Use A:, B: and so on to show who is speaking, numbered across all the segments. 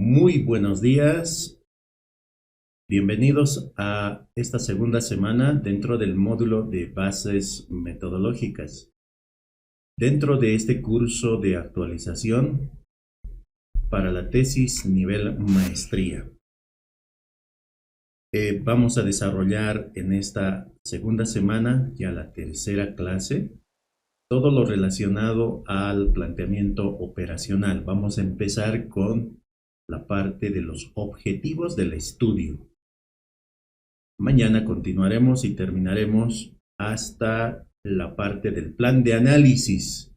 A: Muy buenos días. Bienvenidos a esta segunda semana dentro del módulo de bases metodológicas. Dentro de este curso de actualización para la tesis nivel maestría. Vamos a desarrollar en esta segunda semana, ya la tercera clase, todo lo relacionado al planteamiento operacional. Vamos a empezar con la parte de los objetivos del estudio. Mañana continuaremos y terminaremos hasta la parte del plan de análisis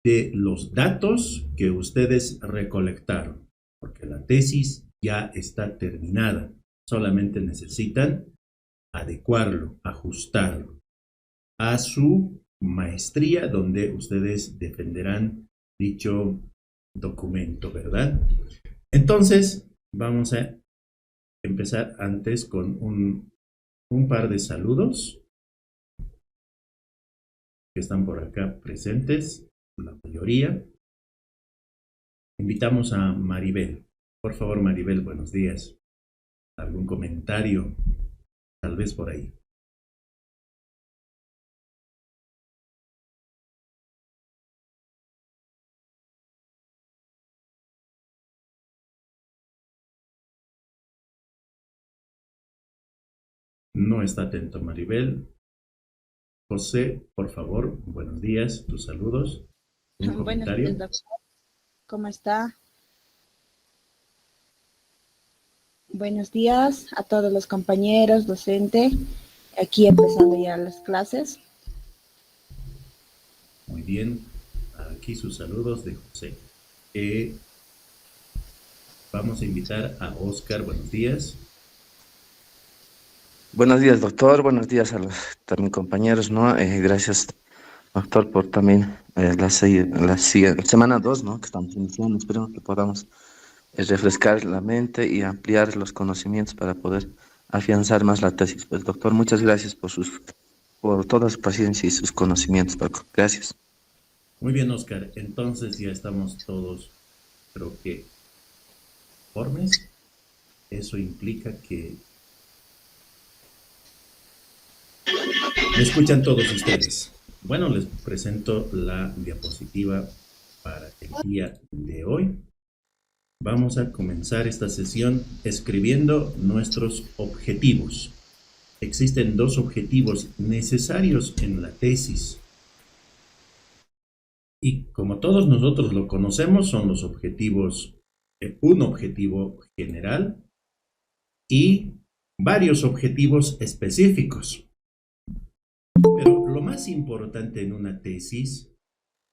A: de los datos que ustedes recolectaron, porque la tesis ya está terminada. Solamente necesitan adecuarlo, ajustarlo a su maestría donde ustedes defenderán dicho documento, ¿verdad? Entonces, vamos a empezar antes con un par de saludos que están por acá presentes, la mayoría. Invitamos a Maribel. Por favor, Maribel, buenos días. ¿Algún comentario? Tal vez por ahí. No está atento Maribel. José, por favor, buenos días, tus saludos. ¿Un comentario?
B: Buenos días, doctor. ¿Cómo está? Buenos días a todos los compañeros, docente. Aquí empezando ya las clases.
A: Muy bien. Aquí sus saludos de José. Vamos a invitar a Oscar. Buenos días.
C: Buenos días, doctor. Buenos días a los también compañeros, ¿no? Gracias, doctor, por también la semana 2, ¿no? Que estamos iniciando. Esperemos que podamos refrescar la mente y ampliar los conocimientos para poder afianzar más la tesis. Pues, doctor, muchas gracias por toda su paciencia y sus conocimientos, Paco. Gracias.
A: Muy bien, Oscar. Entonces ya estamos todos, creo que, conformes. Eso implica que me escuchan todos ustedes. Bueno, les presento la diapositiva para el día de hoy. Vamos a comenzar esta sesión escribiendo nuestros objetivos. Existen dos objetivos necesarios en la tesis. Y como todos nosotros lo conocemos, son los objetivos, un objetivo general y varios objetivos específicos. Pero lo más importante en una tesis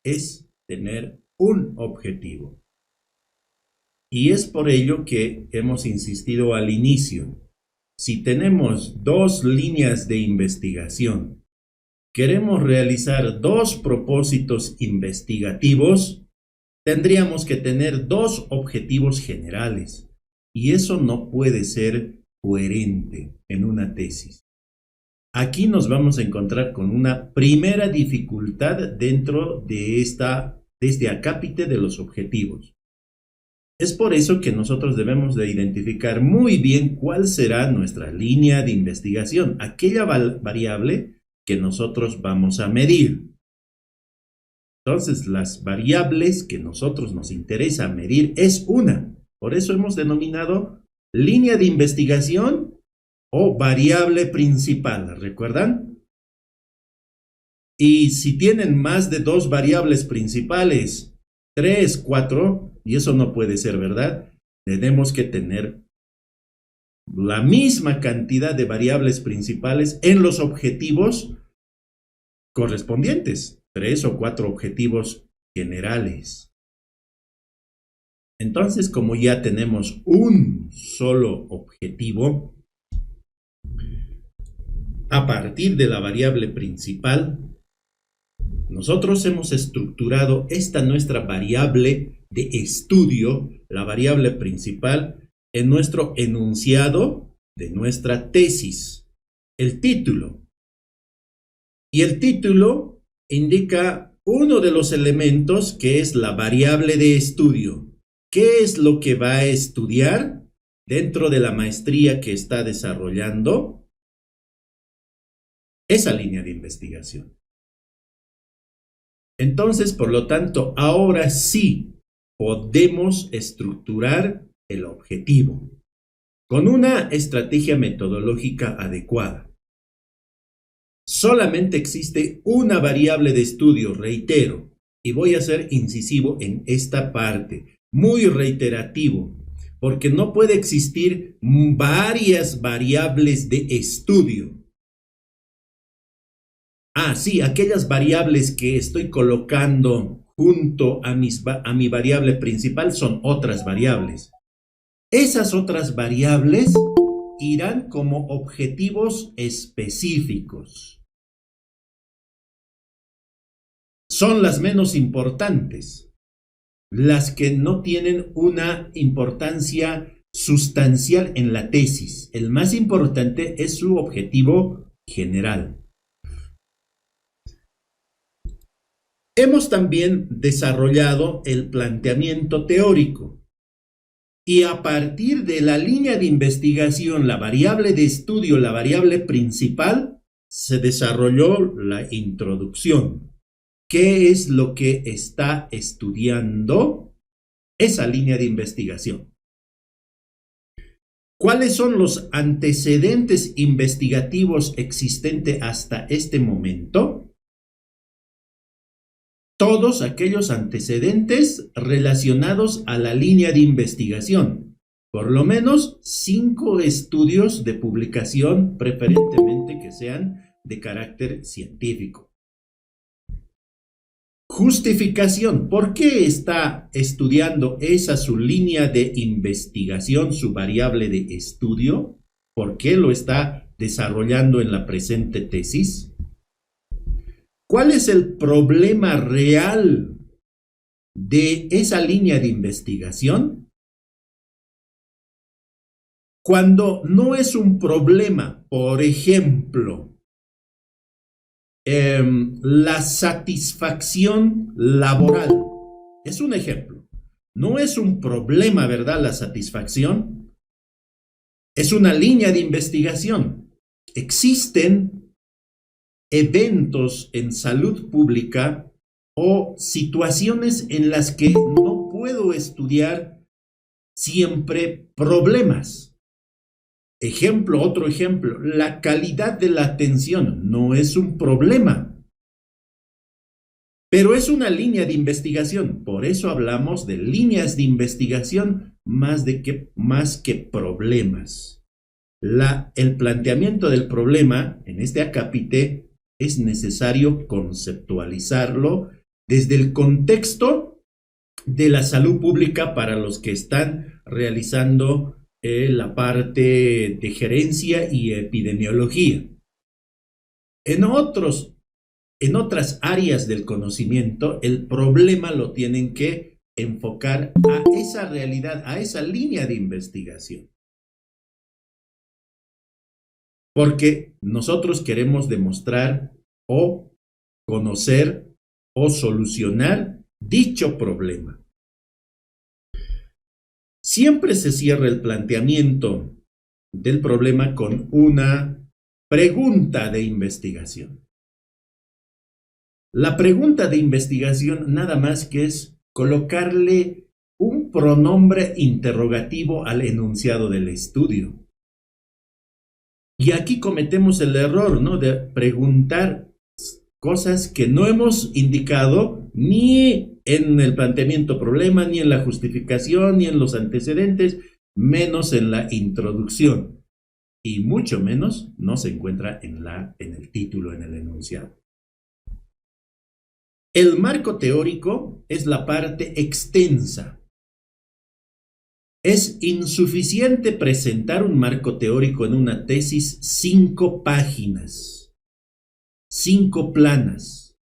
A: es tener un objetivo. Y es por ello que hemos insistido al inicio. Si tenemos dos líneas de investigación, queremos realizar dos propósitos investigativos, tendríamos que tener dos objetivos generales. Y eso no puede ser coherente en una tesis. Aquí nos vamos a encontrar con una primera dificultad dentro de este acápite de los objetivos. Es por eso que nosotros debemos de identificar muy bien cuál será nuestra línea de investigación, aquella variable que nosotros vamos a medir. Entonces, las variables que nosotros nos interesa medir es una. Por eso hemos denominado línea de investigación o variable principal, ¿recuerdan? Y si tienen más de dos variables principales, 3, 4, y eso no puede ser, ¿verdad? Tenemos que tener la misma cantidad de variables principales en los objetivos correspondientes, 3 o 4 objetivos generales. Entonces, como ya tenemos un solo objetivo, a partir de la variable principal, nosotros hemos estructurado esta nuestra variable de estudio, la variable principal, en nuestro enunciado de nuestra tesis, el título. Y el título indica uno de los elementos que es la variable de estudio. ¿Qué es lo que va a estudiar dentro de la maestría que está desarrollando? Esa línea de investigación. Entonces, por lo tanto, ahora sí podemos estructurar el objetivo con una estrategia metodológica adecuada. Solamente existe una variable de estudio, reitero, y voy a ser incisivo en esta parte, muy reiterativo, porque no puede existir varias variables de estudio. Sí, aquellas variables que estoy colocando junto a mi variable principal son otras variables. Esas otras variables irán como objetivos específicos. Son las menos importantes, las que no tienen una importancia sustancial en la tesis. El más importante es su objetivo general. Hemos también desarrollado el planteamiento teórico y a partir de la línea de investigación, la variable de estudio, la variable principal, se desarrolló la introducción. ¿Qué es lo que está estudiando esa línea de investigación? ¿Cuáles son los antecedentes investigativos existentes hasta este momento? Todos aquellos antecedentes relacionados a la línea de investigación, por lo menos 5 estudios de publicación, preferentemente que sean de carácter científico. Justificación. ¿Por qué está estudiando esa su línea de investigación, su variable de estudio? ¿Por qué lo está desarrollando en la presente tesis? ¿Cuál es el problema real de esa línea de investigación? Cuando no es un problema, por ejemplo, la satisfacción laboral, es un ejemplo. No es un problema, ¿verdad? La satisfacción es una línea de investigación. Existen eventos en salud pública o situaciones en las que no puedo estudiar siempre problemas. Otro ejemplo, la calidad de la atención no es un problema, pero es una línea de investigación. Por eso hablamos de líneas de investigación más que problemas. El planteamiento del problema en este acápite es necesario conceptualizarlo desde el contexto de la salud pública para los que están realizando la parte de gerencia y epidemiología. En otras áreas del conocimiento, el problema lo tienen que enfocar a esa realidad, a esa línea de investigación. Porque nosotros queremos demostrar o conocer o solucionar dicho problema. Siempre se cierra el planteamiento del problema con una pregunta de investigación. La pregunta de investigación nada más que es colocarle un pronombre interrogativo al enunciado del estudio. Y aquí cometemos el error, ¿no?, de preguntar cosas que no hemos indicado ni en el planteamiento problema, ni en la justificación, ni en los antecedentes, menos en la introducción. Y mucho menos no se encuentra en el título, en el enunciado. El marco teórico es la parte extensa. Es insuficiente presentar un marco teórico en una tesis 5 páginas, 5 planas,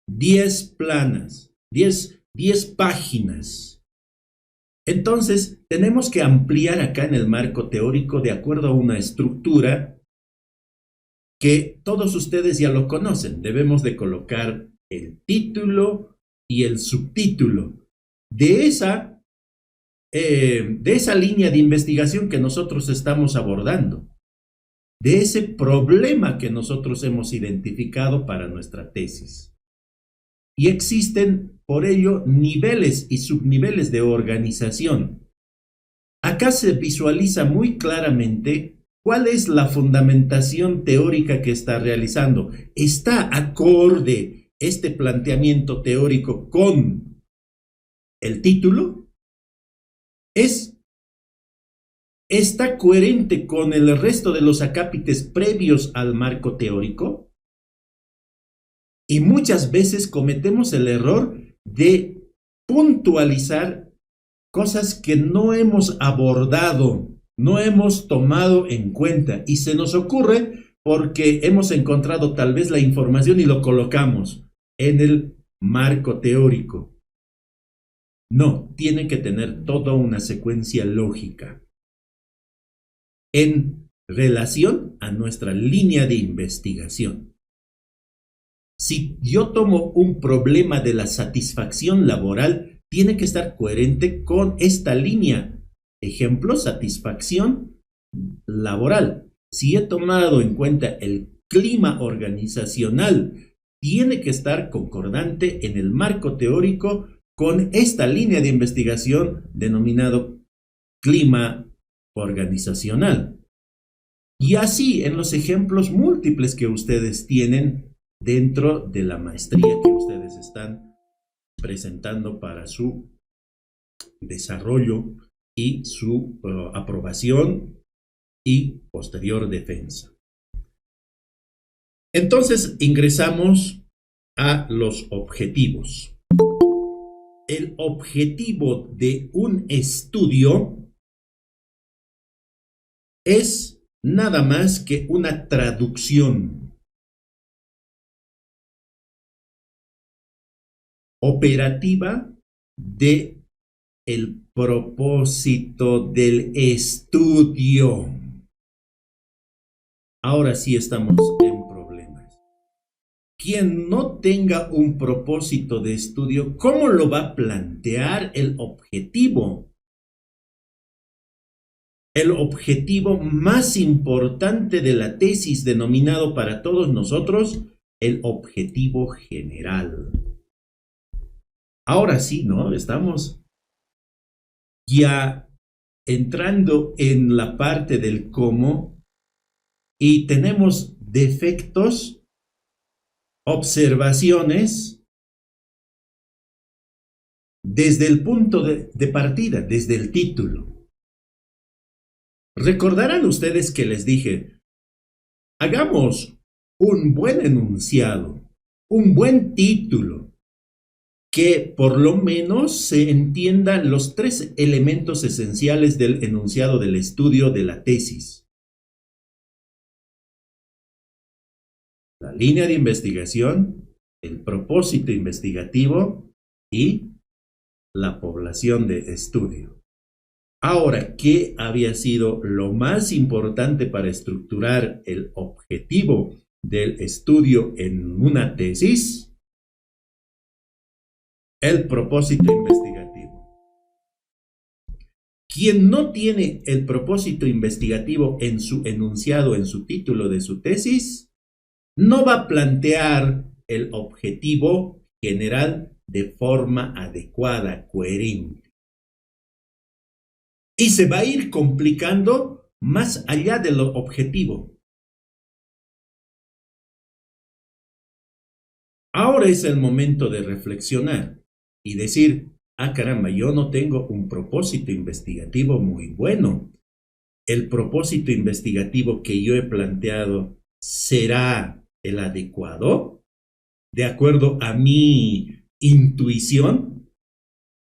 A: 10 planas, 10 páginas. Entonces, tenemos que ampliar acá en el marco teórico de acuerdo a una estructura que todos ustedes ya lo conocen. Debemos de colocar el título y el subtítulo. De esa de esa línea de investigación que nosotros estamos abordando, de ese problema que nosotros hemos identificado para nuestra tesis. Y existen, por ello, niveles y subniveles de organización. Acá se visualiza muy claramente cuál es la fundamentación teórica que está realizando. ¿Está acorde este planteamiento teórico con el título? ¿Está coherente con el resto de los acápites previos al marco teórico? Y muchas veces cometemos el error de puntualizar cosas que no hemos abordado, no hemos tomado en cuenta, y se nos ocurre porque hemos encontrado tal vez la información y lo colocamos en el marco teórico. No, tiene que tener toda una secuencia lógica en relación a nuestra línea de investigación. Si yo tomo un problema de la satisfacción laboral, tiene que estar coherente con esta línea. Ejemplo, satisfacción laboral. Si he tomado en cuenta el clima organizacional, tiene que estar concordante en el marco teórico con esta línea de investigación denominado clima organizacional. Y así en los ejemplos múltiples que ustedes tienen dentro de la maestría que ustedes están presentando para su desarrollo y su aprobación y posterior defensa. Entonces ingresamos a los objetivos. El objetivo de un estudio es nada más que una traducción operativa de el propósito del estudio. Ahora sí estamos en problemas. Quien no tenga un propósito de estudio, ¿cómo lo va a plantear el objetivo? El objetivo más importante de la tesis, denominado para todos nosotros el objetivo general. Ahora sí, ¿no? Estamos ya entrando en la parte del cómo y tenemos defectos, observaciones desde el punto de partida, desde el título. Recordarán ustedes que les dije, hagamos un buen enunciado, un buen título, que por lo menos se entiendan los 3 elementos esenciales del enunciado del estudio de la tesis. La línea de investigación, el propósito investigativo y la población de estudio. Ahora, ¿qué había sido lo más importante para estructurar el objetivo del estudio en una tesis? El propósito investigativo. Quien no tiene el propósito investigativo en su enunciado, en su título de su tesis, no va a plantear el objetivo general de forma adecuada, coherente. Y se va a ir complicando más allá de lo objetivo. Ahora es el momento de reflexionar y decir, ah caramba, yo no tengo un propósito investigativo muy bueno. ¿El propósito investigativo que yo he planteado será el adecuado? ¿De acuerdo a mi intuición?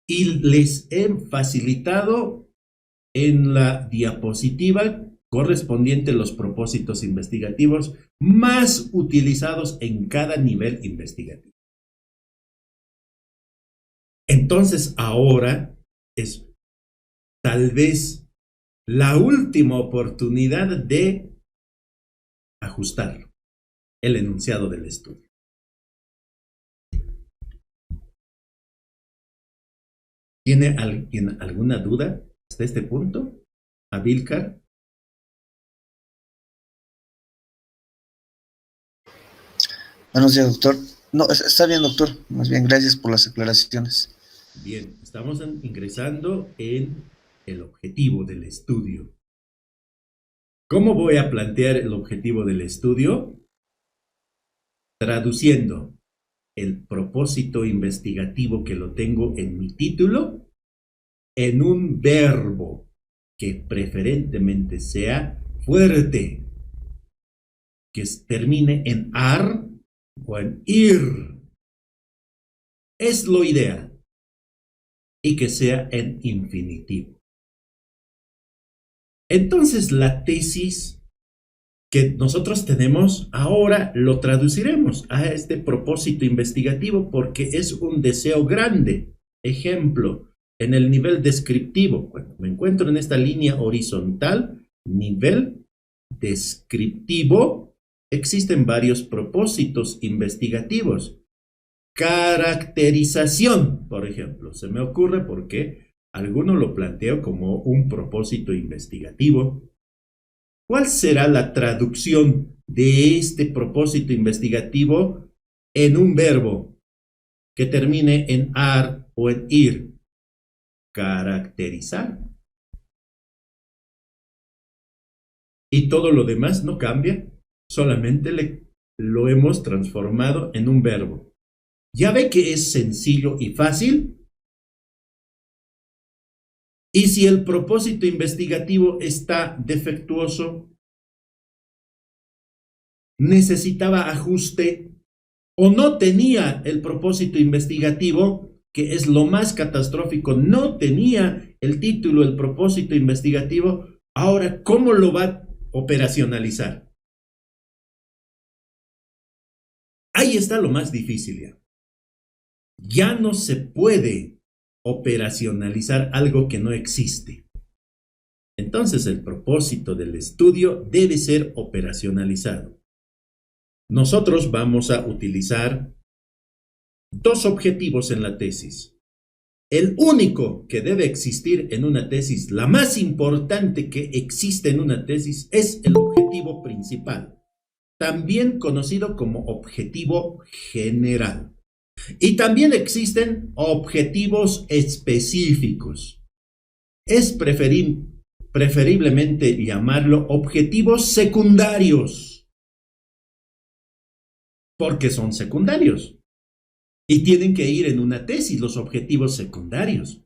A: Y les he facilitado en la diapositiva correspondiente los propósitos investigativos más utilizados en cada nivel investigativo. Entonces ahora es tal vez la última oportunidad de ajustarlo, el enunciado del estudio. ¿Tiene alguien alguna duda hasta este punto? Amílcar.
D: Buenos días, doctor. No, está bien, doctor. Más bien, gracias por las aclaraciones.
A: Bien, estamos ingresando en el objetivo del estudio. ¿Cómo voy a plantear el objetivo del estudio? Traduciendo el propósito investigativo que lo tengo en mi título en un verbo que preferentemente sea fuerte, que termine en ar o en ir. Es lo ideal. Y que sea en infinitivo. Entonces la tesis que nosotros tenemos ahora lo traduciremos a este propósito investigativo porque es un deseo grande. Ejemplo, en el nivel descriptivo, cuando me encuentro en esta línea horizontal, nivel descriptivo, existen varios propósitos investigativos. Caracterización, por ejemplo, se me ocurre porque alguno lo planteo como un propósito investigativo. ¿Cuál será la traducción de este propósito investigativo en un verbo que termine en ar o en ir? Caracterizar. Y todo lo demás no cambia, solamente lo hemos transformado en un verbo. ¿Ya ve que es sencillo y fácil? Y si el propósito investigativo está defectuoso, necesitaba ajuste o no tenía el propósito investigativo, que es lo más catastrófico, no tenía el título, el propósito investigativo, ahora, ¿cómo lo va a operacionalizar? Ahí está lo más difícil ya. Ya no se puede operacionalizar algo que no existe. Entonces el propósito del estudio debe ser operacionalizado. Nosotros vamos a utilizar dos objetivos en la tesis. El único que debe existir en una tesis, la más importante que existe en una tesis, es el objetivo principal, también conocido como objetivo general. Y también existen objetivos específicos. Es preferiblemente llamarlo objetivos secundarios, porque son secundarios y tienen que ir en una tesis los objetivos secundarios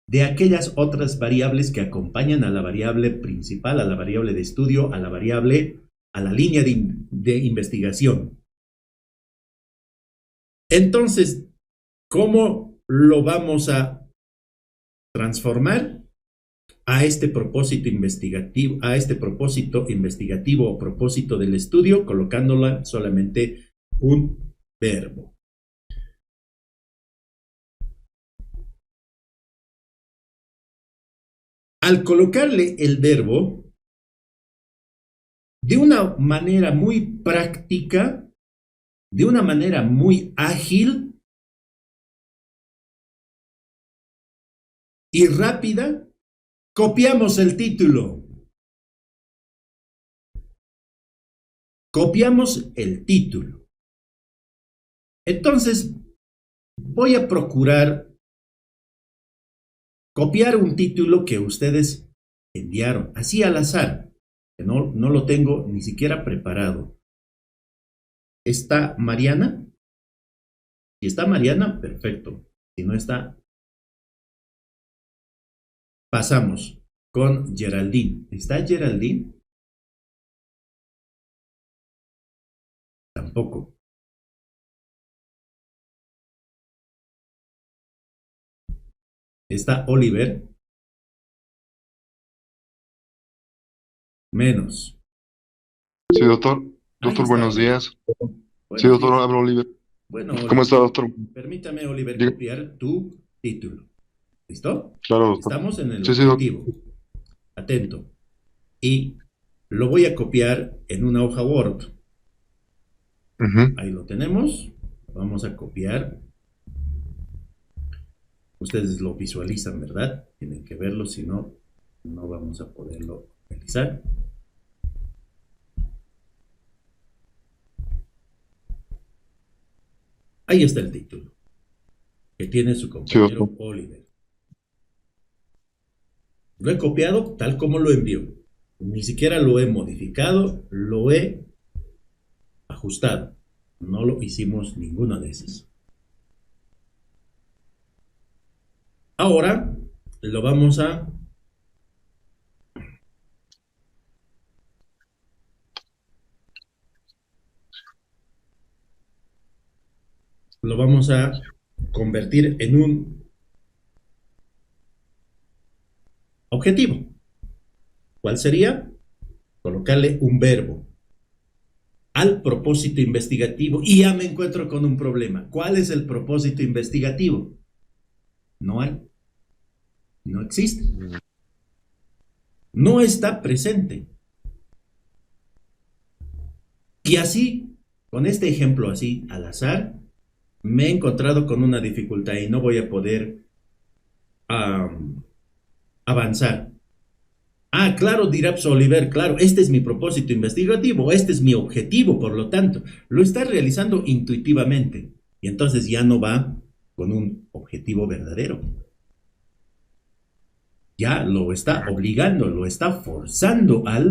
A: de aquellas otras variables que acompañan a la variable principal, a la variable de estudio, a la línea de investigación. Entonces, ¿cómo lo vamos a transformar a este propósito investigativo, o propósito del estudio, colocándola solamente un verbo? Al colocarle el verbo, de una manera muy práctica, de una manera muy ágil y rápida, copiamos el título. Copiamos el título. Entonces, voy a procurar copiar un título que ustedes enviaron, así al azar, que no lo tengo ni siquiera preparado. ¿Está Mariana? Si está Mariana, perfecto. Si no está, pasamos con Geraldine. ¿Está Geraldine? Tampoco. ¿Está Oliver? Menos.
E: Sí, doctor. Doctor, buenos días. Sí, doctor, hablo Oliver.
A: Bueno,
E: ¿Cómo está, doctor?
A: Permítame, Oliver,
E: Diga.
A: copiar tu título. ¿Listo?
E: Claro, doctor.
A: Estamos en el
E: Sí,
A: objetivo. Atento. Y lo voy a copiar en una hoja Word.
E: Ujú.
A: Ahí lo tenemos. Vamos a copiar. Ustedes lo visualizan, ¿verdad? Tienen que verlo, si no, no vamos a poderlo realizar. Ahí está el título que tiene su compañero Oliver. Lo he copiado tal como lo envió. Ni siquiera lo he modificado, lo he ajustado. No lo hicimos ninguna de esas. Ahora lo vamos a convertir en un objetivo. ¿Cuál sería? Colocarle un verbo al propósito investigativo. Y ya me encuentro con un problema. ¿Cuál es el propósito investigativo? No hay. No existe. No está presente. Y así, con este ejemplo así, al azar, me he encontrado con una dificultad y no voy a poder avanzar. Ah, claro, dirá Oliver, claro, este es mi propósito investigativo, este es mi objetivo, por lo tanto, lo está realizando intuitivamente y entonces ya no va con un objetivo verdadero. Ya lo está obligando, lo está forzando a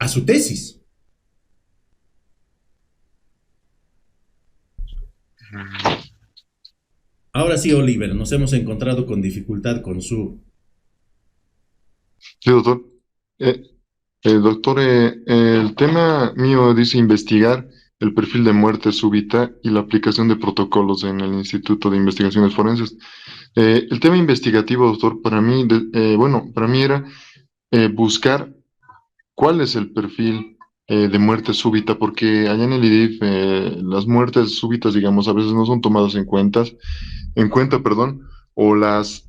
A: su tesis. Ahora sí, Oliver, nos hemos encontrado con dificultad con su...
E: Sí, doctor. Doctor, el tema mío dice investigar el perfil de muerte súbita y la aplicación de protocolos en el Instituto de Investigaciones Forenses. El tema investigativo, doctor, para mí, para mí era buscar cuál es el perfil de muerte súbita, porque allá en el IDIF las muertes súbitas, digamos, a veces no son tomadas en cuenta, perdón, o las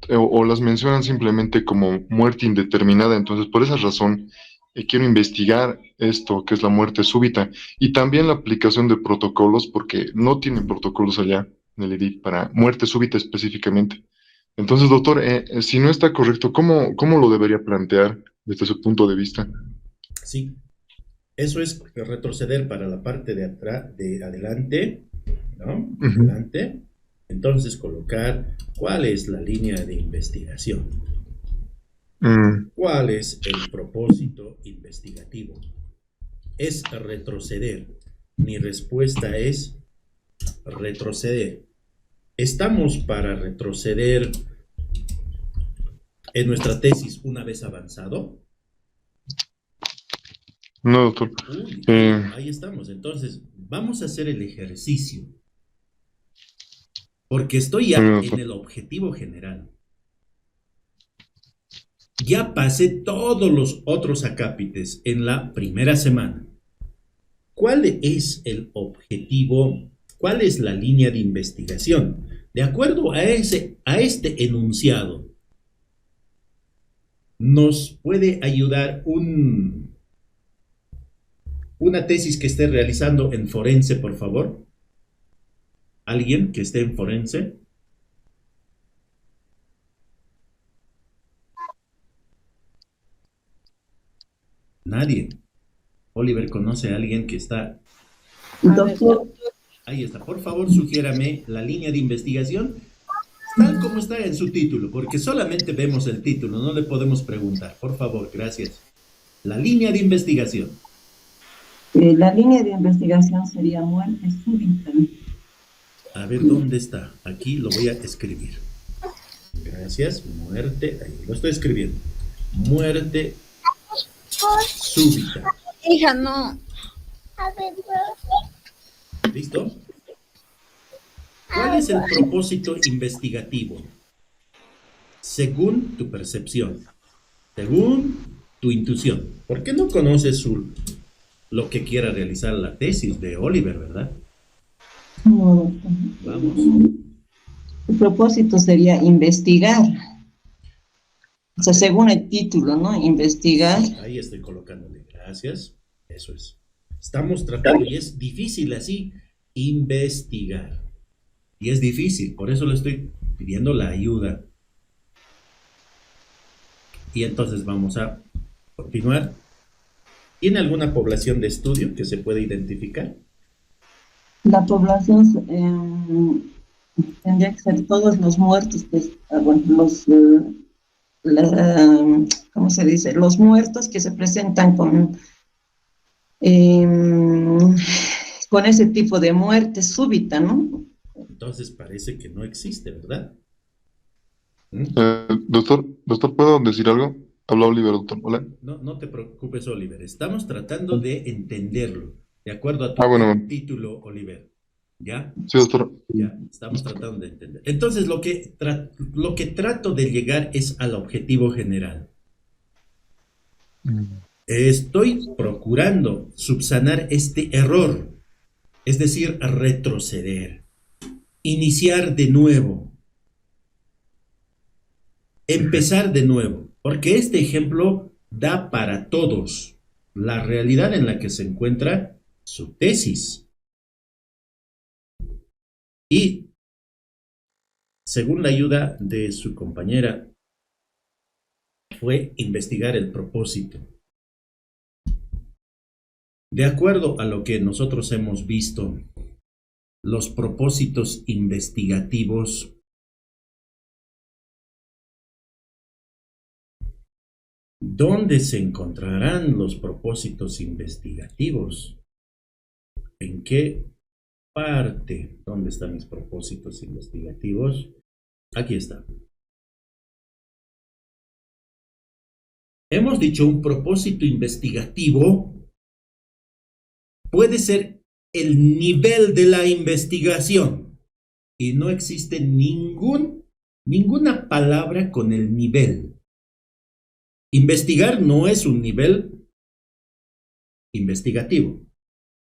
E: mencionan simplemente como muerte indeterminada. Entonces, por esa razón, quiero investigar esto, que es la muerte súbita, y también la aplicación de protocolos, porque no tienen protocolos allá en el IDIF para muerte súbita específicamente. Entonces, doctor, si no está correcto, ¿cómo lo debería plantear desde su punto de vista?
A: Sí, eso es retroceder para la parte de atrás, de adelante, ¿no? Adelante. Entonces colocar cuál es la línea de investigación. ¿Cuál es el propósito investigativo? Es retroceder. Mi respuesta es retroceder. ¿Estamos para retroceder en nuestra tesis una vez avanzado?
E: No, doctor.
A: Uy, ahí estamos. Entonces, vamos a hacer el ejercicio. Porque estoy ya en el objetivo general. Ya pasé todos los otros acápites en la primera semana. ¿Cuál es el objetivo? ¿Cuál es la línea de investigación? De acuerdo a este enunciado, ¿nos puede ayudar una tesis que esté realizando en forense, por favor? ¿Alguien que esté en forense? Nadie. Oliver conoce a alguien que está...
B: Doctor.
A: Ahí está. Por favor, sugiérame la línea de investigación tal como está en su título, porque solamente vemos el título, no le podemos preguntar. Por favor, gracias. La línea de investigación.
F: La línea de investigación sería muerte súbita.
A: A ver, ¿dónde está? Aquí lo voy a escribir. Gracias. Muerte. Ahí lo estoy escribiendo. Muerte súbita.
B: Hija, no.
A: ¿Listo? ¿Cuál es el propósito investigativo? Según tu percepción, según tu intuición. ¿Por qué no conoces lo que quiera realizar la tesis de Oliver, verdad?
F: No, doctor.
A: Vamos.
F: El propósito sería investigar. O sea, según el título, ¿no? Investigar.
A: Ahí estoy colocándole. Gracias. Eso es. Estamos tratando, y es difícil así, investigar. Y es difícil, por eso le estoy pidiendo la ayuda. Y entonces vamos a continuar. ¿Tiene alguna población de estudio que se puede identificar?
F: La población tendría que ser todos los muertos, bueno, ¿cómo se dice? Los muertos que se presentan con ese tipo de muerte súbita, ¿no?
A: Entonces parece que no existe, ¿verdad? ¿Mm?
E: Doctor, ¿puedo decir algo? Habla Oliver, doctor. Hola.
A: No te preocupes, Oliver. Estamos tratando de entenderlo, de acuerdo a tu
E: Bueno,
A: título, Oliver. ¿Ya?
E: sí, doctor.
A: Ya, estamos tratando de entender. Entonces, lo que trato de llegar es al objetivo general. Estoy procurando subsanar este error, es decir, retroceder, iniciar de nuevo, empezar de nuevo, porque este ejemplo da para todos la realidad en la que se encuentra su tesis. Y, según la ayuda de su compañera, fue investigar el propósito. De acuerdo a lo que nosotros hemos visto, los propósitos investigativos ¿dónde se encontrarán los propósitos investigativos? ¿En qué parte? ¿Dónde están mis propósitos investigativos? Aquí está. Hemos dicho un propósito investigativo puede ser el nivel de la investigación y no existe ninguna palabra con el nivel. Investigar no es un nivel investigativo.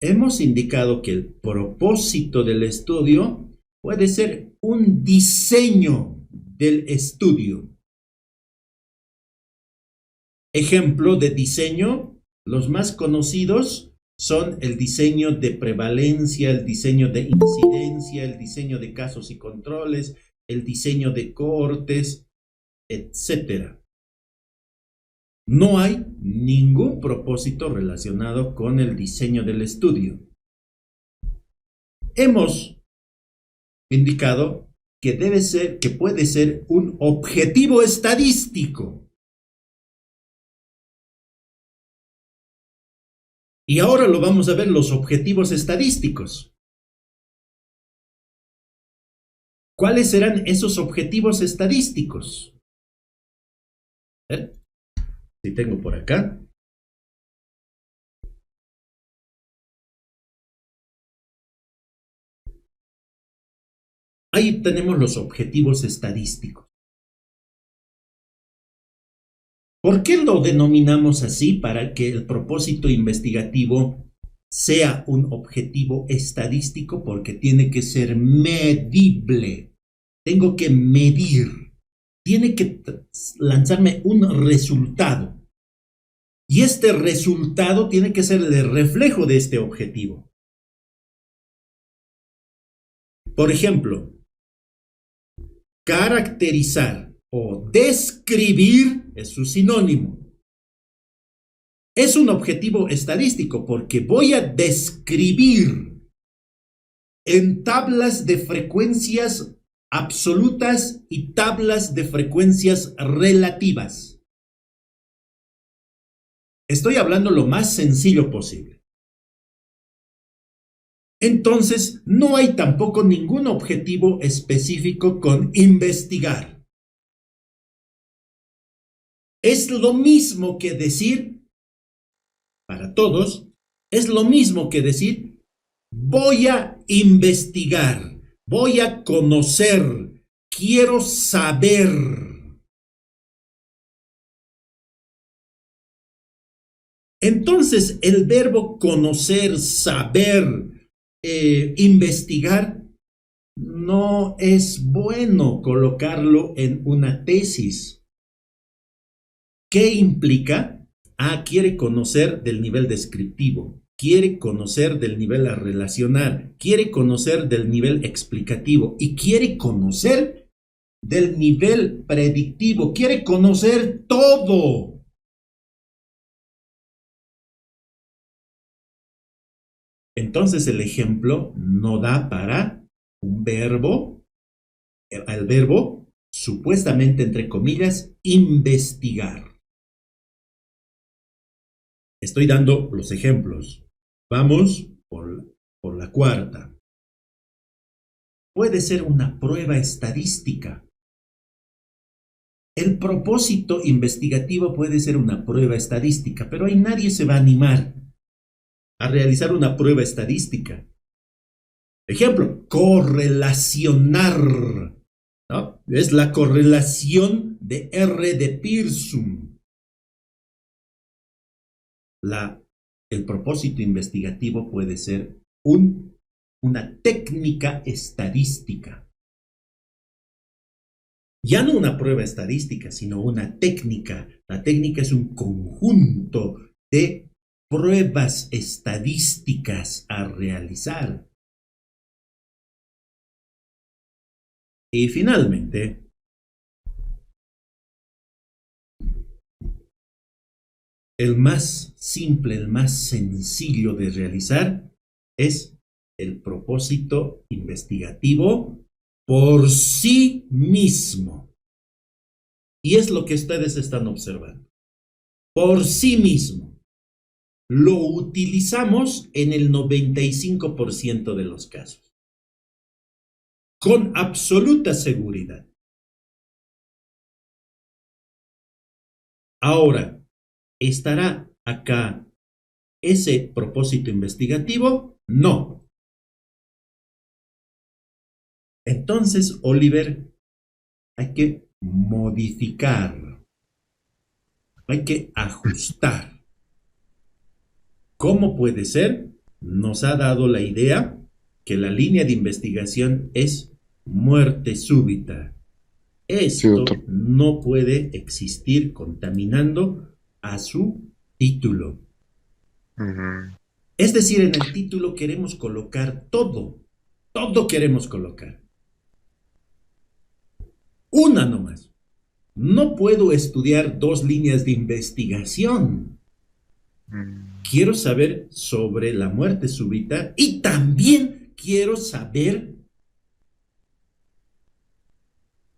A: Hemos indicado que el propósito del estudio puede ser un diseño del estudio. Ejemplo de diseño, los más conocidos son el diseño de prevalencia, el diseño de incidencia, el diseño de casos y controles, el diseño de cohortes, etc. No hay ningún propósito relacionado con el diseño del estudio. Hemos indicado que puede ser un objetivo estadístico. Y ahora lo vamos a ver, los objetivos estadísticos. ¿Cuáles serán esos objetivos estadísticos? A ver, si tengo por acá. Ahí tenemos los objetivos estadísticos. ¿Por qué lo denominamos así? Para que el propósito investigativo sea un objetivo estadístico, porque tiene que ser medible. Tengo que medir. Tiene que lanzarme un resultado. Y este resultado tiene que ser el reflejo de este objetivo. Por ejemplo, caracterizar o describir es su sinónimo. Es un objetivo estadístico porque voy a describir en tablas de frecuencias absolutas y tablas de frecuencias relativas. Estoy hablando lo más sencillo posible. Entonces, no hay tampoco ningún objetivo específico con investigar. Es lo mismo que decir, para todos, es lo mismo que decir, voy a investigar, voy a conocer, quiero saber. Entonces, el verbo conocer, saber, investigar, no es bueno colocarlo en una tesis. ¿Qué implica? Quiere conocer del nivel descriptivo. quiere conocer del nivel a relacionar, quiere conocer del nivel explicativo y quiere conocer del nivel predictivo, quiere conocer todo. Entonces el ejemplo no da para un verbo, el verbo supuestamente, entre comillas, investigar. Estoy dando los ejemplos. Vamos por la cuarta. Puede ser una prueba estadística. El propósito investigativo puede ser una prueba estadística, pero ahí nadie se va a animar a realizar una prueba estadística. Ejemplo, correlacionar, ¿no? Es la correlación de R de Pearson. El propósito investigativo puede ser una técnica estadística. Ya no una prueba estadística, sino una técnica. La técnica es un conjunto de pruebas estadísticas a realizar. Y finalmente, el más simple, el más sencillo de realizar es el propósito investigativo por sí mismo. Y es lo que ustedes están observando. Por sí mismo. Lo utilizamos en el 95% de los casos. Con absoluta seguridad. Ahora, ¿estará acá ese propósito investigativo? No. Entonces, Oliver, hay que modificar, hay que ajustar. ¿Cómo puede ser? Nos ha dado la idea que la línea de investigación es muerte súbita. Esto no puede existir contaminando a su título. Es decir, en el título queremos colocar todo queremos colocar. Una nomás. No puedo estudiar 2 líneas de investigación. Quiero saber sobre la muerte súbita y también quiero saber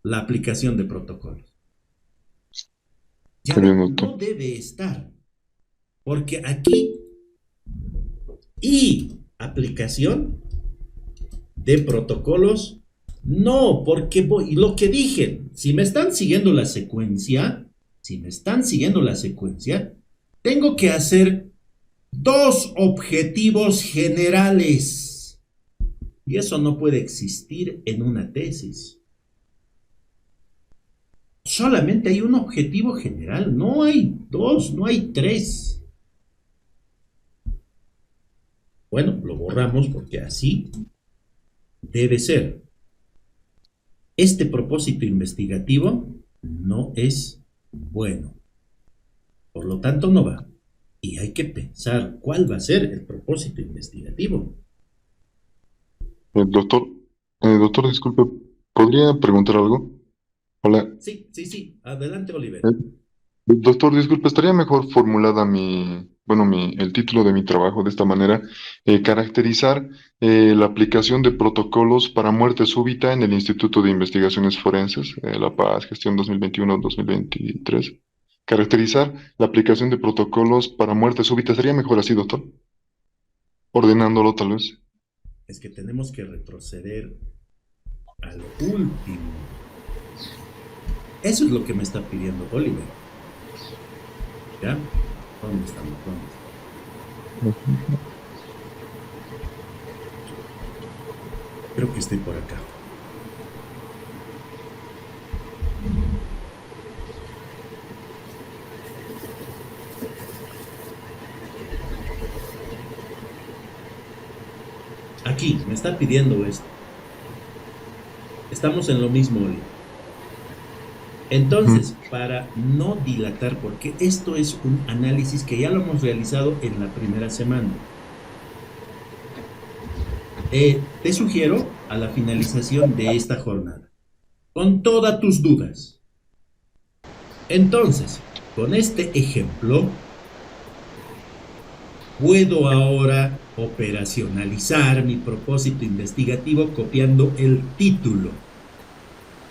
A: la aplicación de protocolos. Ya no debe estar, porque aquí y aplicación de protocolos, no, porque lo que dije, si me están siguiendo la secuencia, tengo que hacer 2 objetivos generales. Y eso no puede existir en una tesis. Solamente hay un objetivo general, no hay 2, no hay 3. Bueno, lo borramos porque así debe ser. Este propósito investigativo no es bueno. Por lo tanto, no va. Y hay que pensar cuál va a ser el propósito investigativo.
E: Doctor, disculpe, ¿podría preguntar algo? Hola.
A: Sí. Adelante, Oliver.
E: Doctor, disculpe, estaría mejor formulada el título de mi trabajo de esta manera. Caracterizar la aplicación de protocolos para muerte súbita en el Instituto de Investigaciones Forenses, La Paz, gestión 2021-2023. Caracterizar la aplicación de protocolos para muerte súbita. ¿Sería mejor así, doctor? Ordenándolo, tal vez.
A: Es que tenemos que retroceder a lo último. Eso es lo que me está pidiendo Oliver. ¿Ya? ¿Dónde estamos? Creo que estoy por acá. Aquí, me está pidiendo esto. Estamos en lo mismo, Oliver. Entonces, para no dilatar, porque esto es un análisis que ya lo hemos realizado en la primera semana. te sugiero a la finalización de esta jornada, con todas tus dudas. Entonces, con este ejemplo, puedo ahora operacionalizar mi propósito investigativo copiando el título.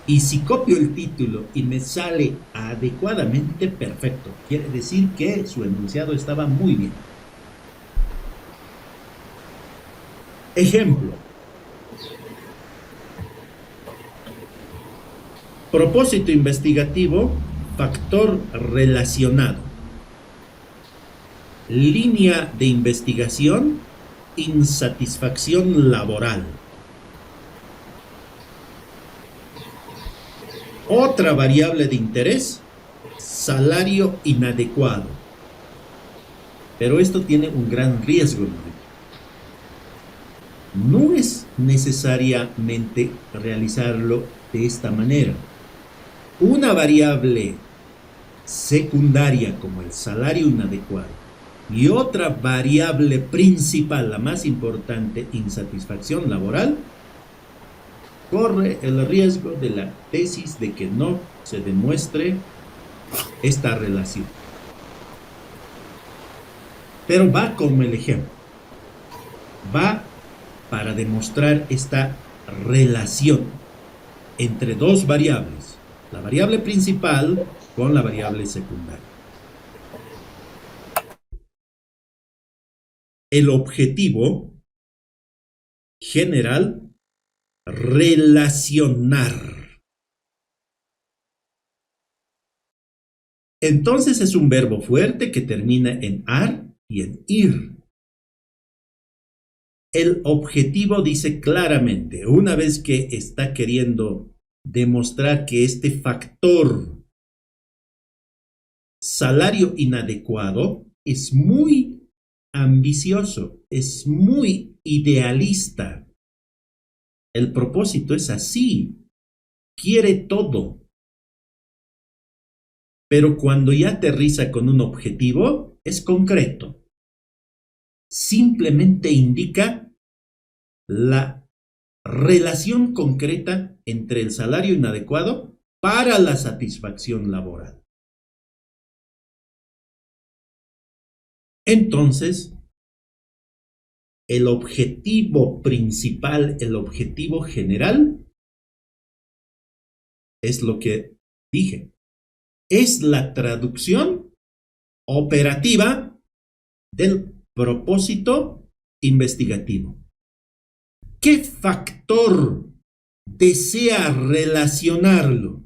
A: Y si copio el título y me sale adecuadamente, perfecto. Quiere decir que su enunciado estaba muy bien. Ejemplo. Propósito investigativo, factor relacionado. Línea de investigación, insatisfacción laboral. Otra variable de interés, salario inadecuado. Pero esto tiene un gran riesgo. No es necesariamente realizarlo de esta manera. Una variable secundaria como el salario inadecuado y otra variable principal, la más importante, insatisfacción laboral, corre el riesgo de la tesis de que no se demuestre esta relación. Pero va como el ejemplo. Va para demostrar esta relación entre dos variables, la variable principal con la variable secundaria. El objetivo general, relacionar. Entonces es un verbo fuerte que termina en ar y en ir. El objetivo dice claramente, una vez que está queriendo demostrar que este factor salario inadecuado es muy ambicioso, es muy idealista. El propósito es así, quiere todo. Pero cuando ya aterriza con un objetivo, es concreto. Simplemente indica la relación concreta entre el salario inadecuado para la satisfacción laboral. Entonces, el objetivo principal, el objetivo general, es lo que dije. Es la traducción operativa del propósito investigativo. ¿Qué factor desea relacionarlo?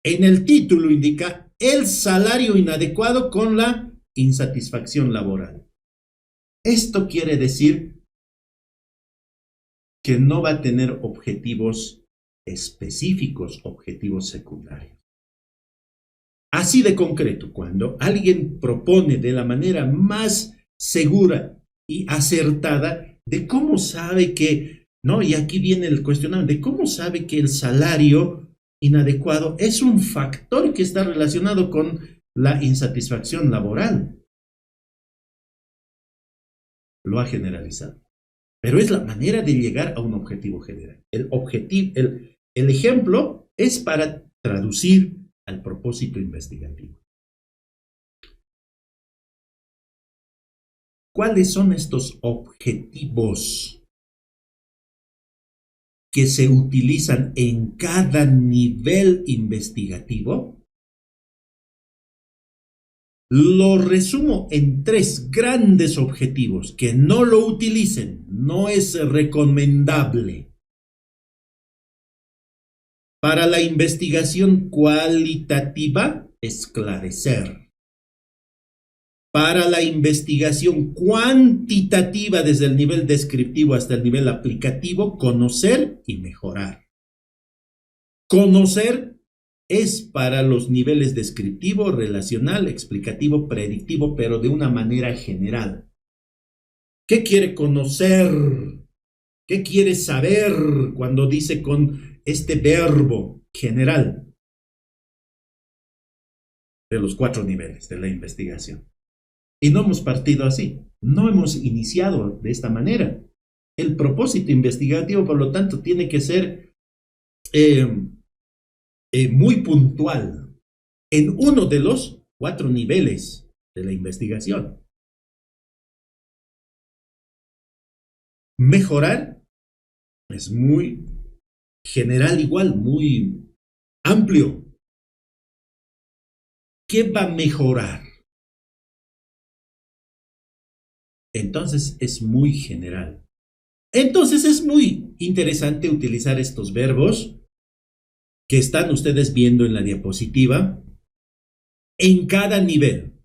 A: En el título indica el salario inadecuado con la insatisfacción laboral. Esto quiere decir que no va a tener objetivos específicos, objetivos secundarios. Así de concreto, cuando alguien propone de la manera más segura y acertada de cómo sabe que, ¿no? Y aquí viene el cuestionamiento de cómo sabe que el salario inadecuado es un factor que está relacionado con la insatisfacción laboral. Lo ha generalizado. Pero es la manera de llegar a un objetivo general. El ejemplo es para traducir al propósito investigativo. ¿Cuáles son estos objetivos que se utilizan en cada nivel investigativo? Lo resumo en 3 grandes objetivos. Que no lo utilicen, no es recomendable. Para la investigación cualitativa, esclarecer. Para la investigación cuantitativa, desde el nivel descriptivo hasta el nivel aplicativo, conocer y mejorar. Conocer es para los niveles descriptivo, relacional, explicativo, predictivo, pero de una manera general. ¿Qué quiere conocer? ¿Qué quiere saber cuando dice con este verbo general? De los 4 niveles de la investigación. Y no hemos partido así, no hemos iniciado de esta manera. El propósito investigativo, por lo tanto, tiene que ser muy puntual en uno de los 4 niveles de la investigación. Mejorar es muy general igual, muy amplio. ¿Qué va a mejorar? Entonces es muy general. Entonces es muy interesante utilizar estos verbos que están ustedes viendo en la diapositiva en cada nivel.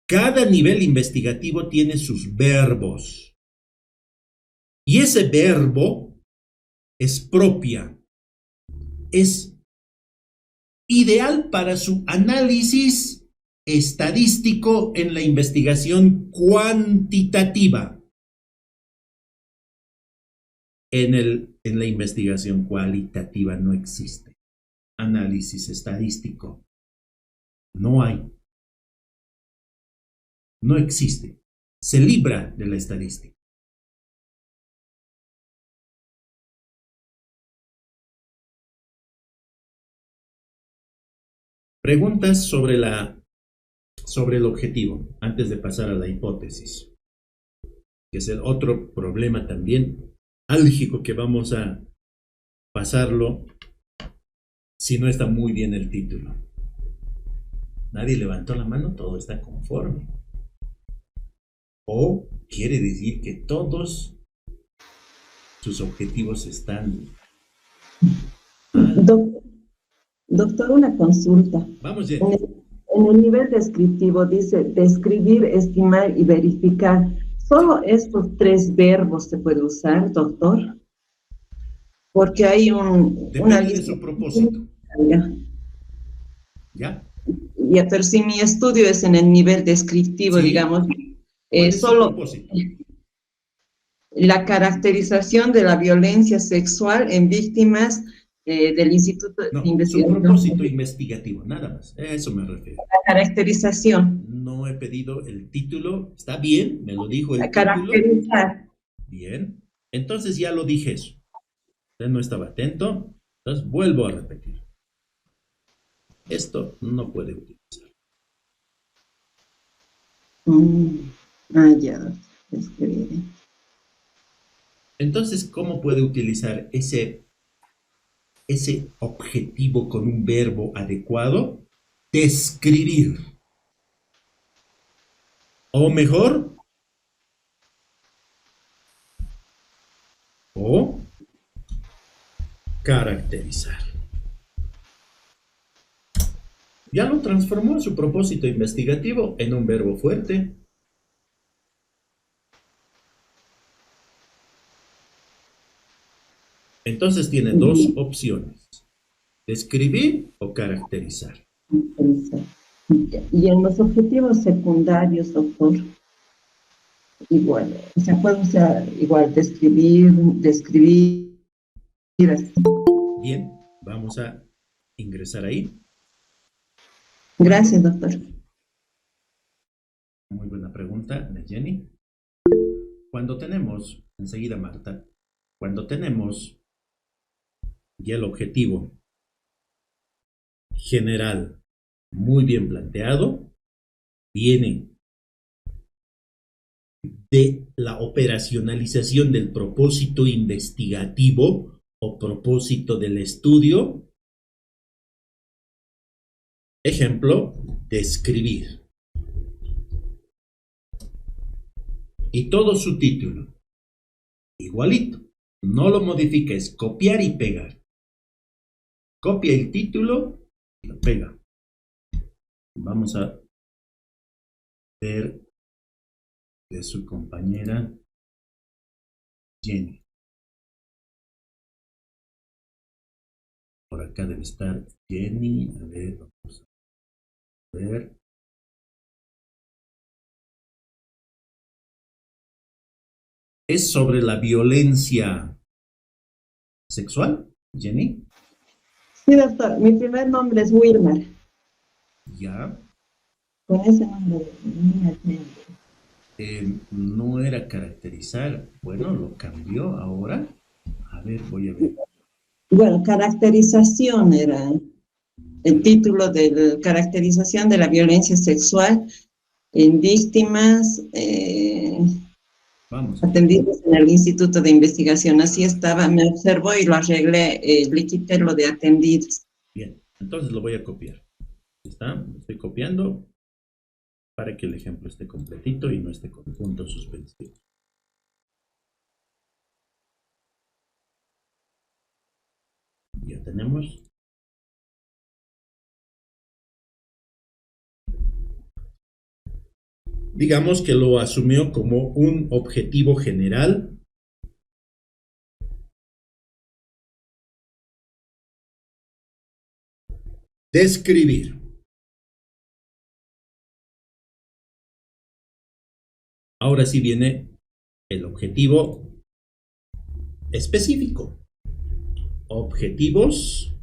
A: Cada nivel investigativo tiene sus verbos. Y ese verbo es propia, es ideal para su análisis estadístico en la investigación cuantitativa. En la investigación cualitativa no existe análisis estadístico. No hay. No existe. Se libra de la estadística. Preguntas sobre el objetivo, antes de pasar a la hipótesis, que es el otro problema también álgico que vamos a pasarlo si no está muy bien el título. Nadie levantó la mano, todo está conforme. O quiere decir que todos sus objetivos están...
F: Doctor, una consulta.
A: Vamos,
F: En
A: Jenny.
F: en el nivel descriptivo dice describir, estimar y verificar. ¿Solo estos 3 verbos se puede usar, doctor? Porque hay una
A: Depende de
F: lista.
A: su propósito.
F: Ya.
A: ¿Ya?
F: Ya, pero si mi estudio es en el nivel descriptivo,
A: Sí.
F: digamos,
A: ¿Cuál es su
F: solo
A: propósito?
F: la caracterización de la violencia sexual en víctimas del Instituto de
A: No, su
F: Investigación.
A: propósito investigativo, nada más. A eso me refiero.
F: La caracterización.
A: No he pedido el título. Está bien, me lo dijo el
F: La
A: título.
F: caracterizar.
A: Bien. Entonces ya lo dije eso. Usted no estaba atento. Entonces vuelvo a repetir. Esto no puede utilizar.
F: Ya, escribir.
A: Entonces, ¿cómo puede utilizar ese objetivo con un verbo adecuado? Describir. O mejor, o caracterizar. Ya lo transformó su propósito investigativo en un verbo fuerte. Entonces tiene 2 opciones: describir o caracterizar.
F: Y en los objetivos secundarios, doctor, igual, se puede usar igual describir, así.
A: Bien, vamos a ingresar ahí.
F: Gracias, doctor.
A: Muy buena pregunta de Jenny. Cuando tenemos, enseguida Marta, cuando tenemos ya el objetivo general muy bien planteado, viene de la operacionalización del propósito investigativo o propósito del estudio. Ejemplo, describir. Y todo su título, igualito, no lo modifica, es copiar y pegar. Copia el título y lo pega. Vamos a ver de su compañera Jenny. Por acá debe estar Jenny. A ver, vamos a ver. Es sobre la violencia sexual, Jenny.
F: Sí, doctor, mi primer nombre es Wilmer.
A: Ya.
F: Con ese nombre no me atiende.
A: no era caracterizar. Bueno, lo cambió ahora. A ver, voy a ver.
F: Bueno, caracterización era el título de caracterización de la violencia sexual en víctimas
A: Vamos.
F: atendidas en el Instituto de Investigación. Así estaba, me observó y lo arreglé, le quité lo de atendidos.
A: Bien, entonces lo voy a copiar. ¿Está? Lo estoy copiando para que el ejemplo esté completito y no esté con puntos suspensivos. Ya tenemos. Digamos que lo asumió como un objetivo general. Describir. Ahora sí viene el objetivo específico. Objetivos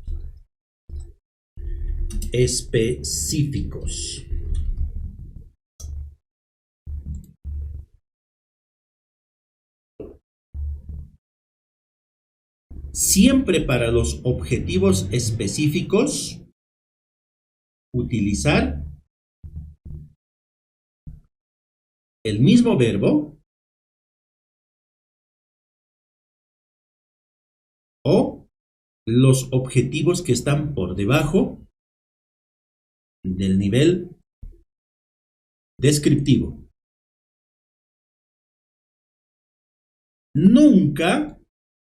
A: específicos. Siempre para los objetivos específicos, utilizar el mismo verbo o los objetivos que están por debajo del nivel descriptivo. Nunca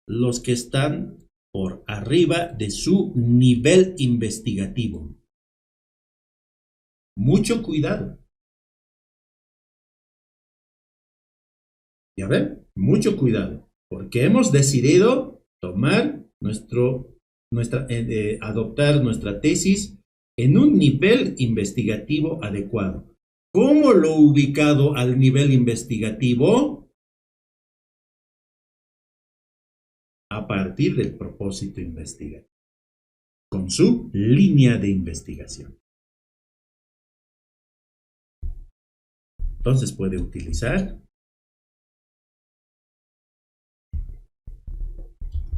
A: los que están por arriba de su nivel investigativo. Mucho cuidado. ¿Ya ven? Mucho cuidado, porque hemos decidido tomar adoptar nuestra tesis en un nivel investigativo adecuado. ¿Cómo lo he ubicado al nivel investigativo? A partir del propósito investigativo, con su línea de investigación. Entonces puede utilizar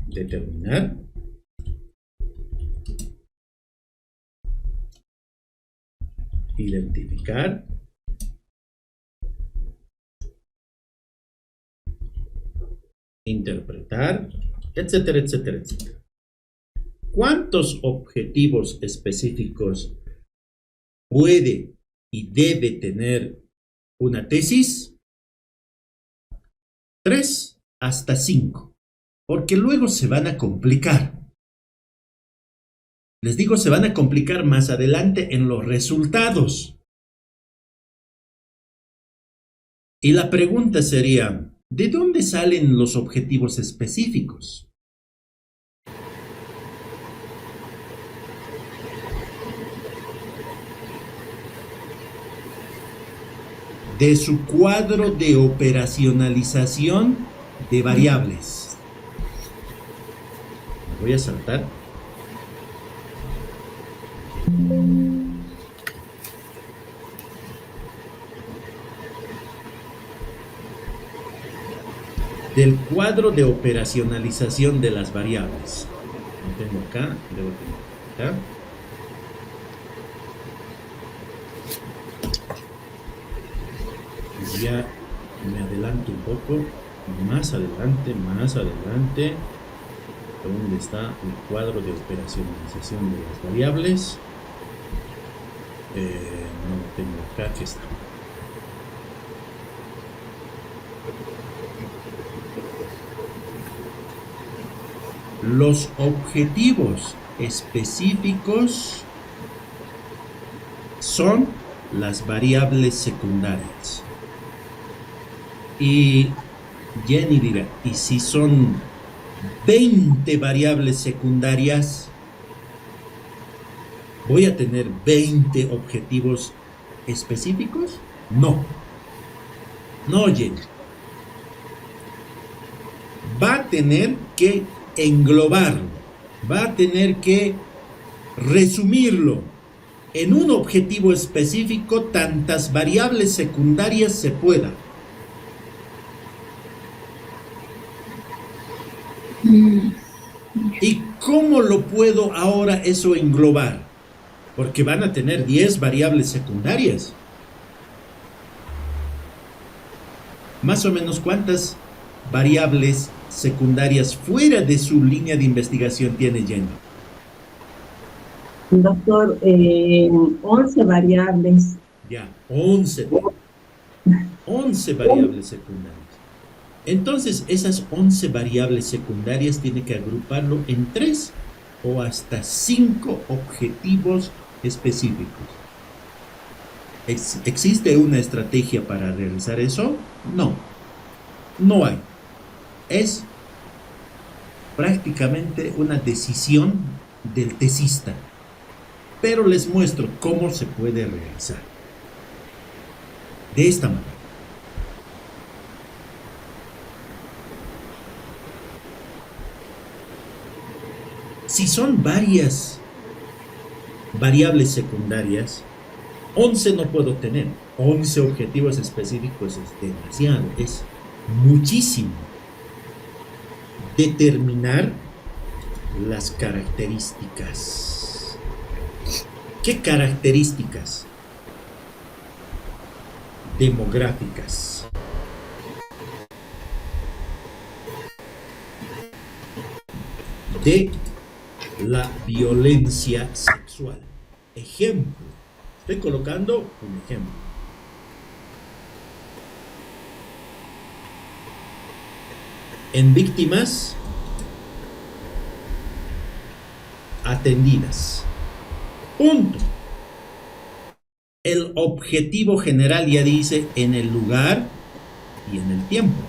A: determinar identificar interpretar, etcétera, etcétera, etcétera. ¿Cuántos objetivos específicos puede y debe tener una tesis? 3 hasta 5, porque luego se van a complicar. Les digo, se van a complicar más adelante en los resultados. Y la pregunta sería, ¿de dónde salen los objetivos específicos? De su cuadro de operacionalización de variables. Me voy a saltar. Del cuadro de operacionalización de las variables. Lo tengo acá, debo tener acá. Ya me adelanto un poco, más adelante, ¿dónde está el cuadro de operacionalización de las variables? No lo tengo acá, aquí está. Los objetivos específicos son las variables secundarias. Y Jenny dirá, ¿y si son 20 variables secundarias? ¿Voy a tener 20 objetivos específicos? No. No, Jenny. Va a tener que englobarlo, va a tener que resumirlo en un objetivo específico, tantas variables secundarias se pueda. ¿Y cómo lo puedo ahora eso englobar? Porque van a tener 10 variables secundarias. Más o menos, ¿cuántas variables secundarias fuera de su línea de investigación tiene Jenny?
F: Doctor, 11 variables.
A: Ya, 11. 11 variables secundarias. Entonces, esas 11 variables secundarias tiene que agruparlo en 3 o hasta 5 objetivos específicos. ¿Existe una estrategia para realizar eso? No, no hay. Es prácticamente una decisión del tesista. Pero les muestro cómo se puede realizar. De esta manera. Si son varias variables secundarias, 11 no puedo tener. 11 objetivos específicos es demasiado, es muchísimo. Determinar las características. ¿Qué características? Demográficas. De la violencia sexual. Ejemplo. Estoy colocando un ejemplo. En víctimas atendidas. Punto. El objetivo general ya dice en el lugar y en el tiempo.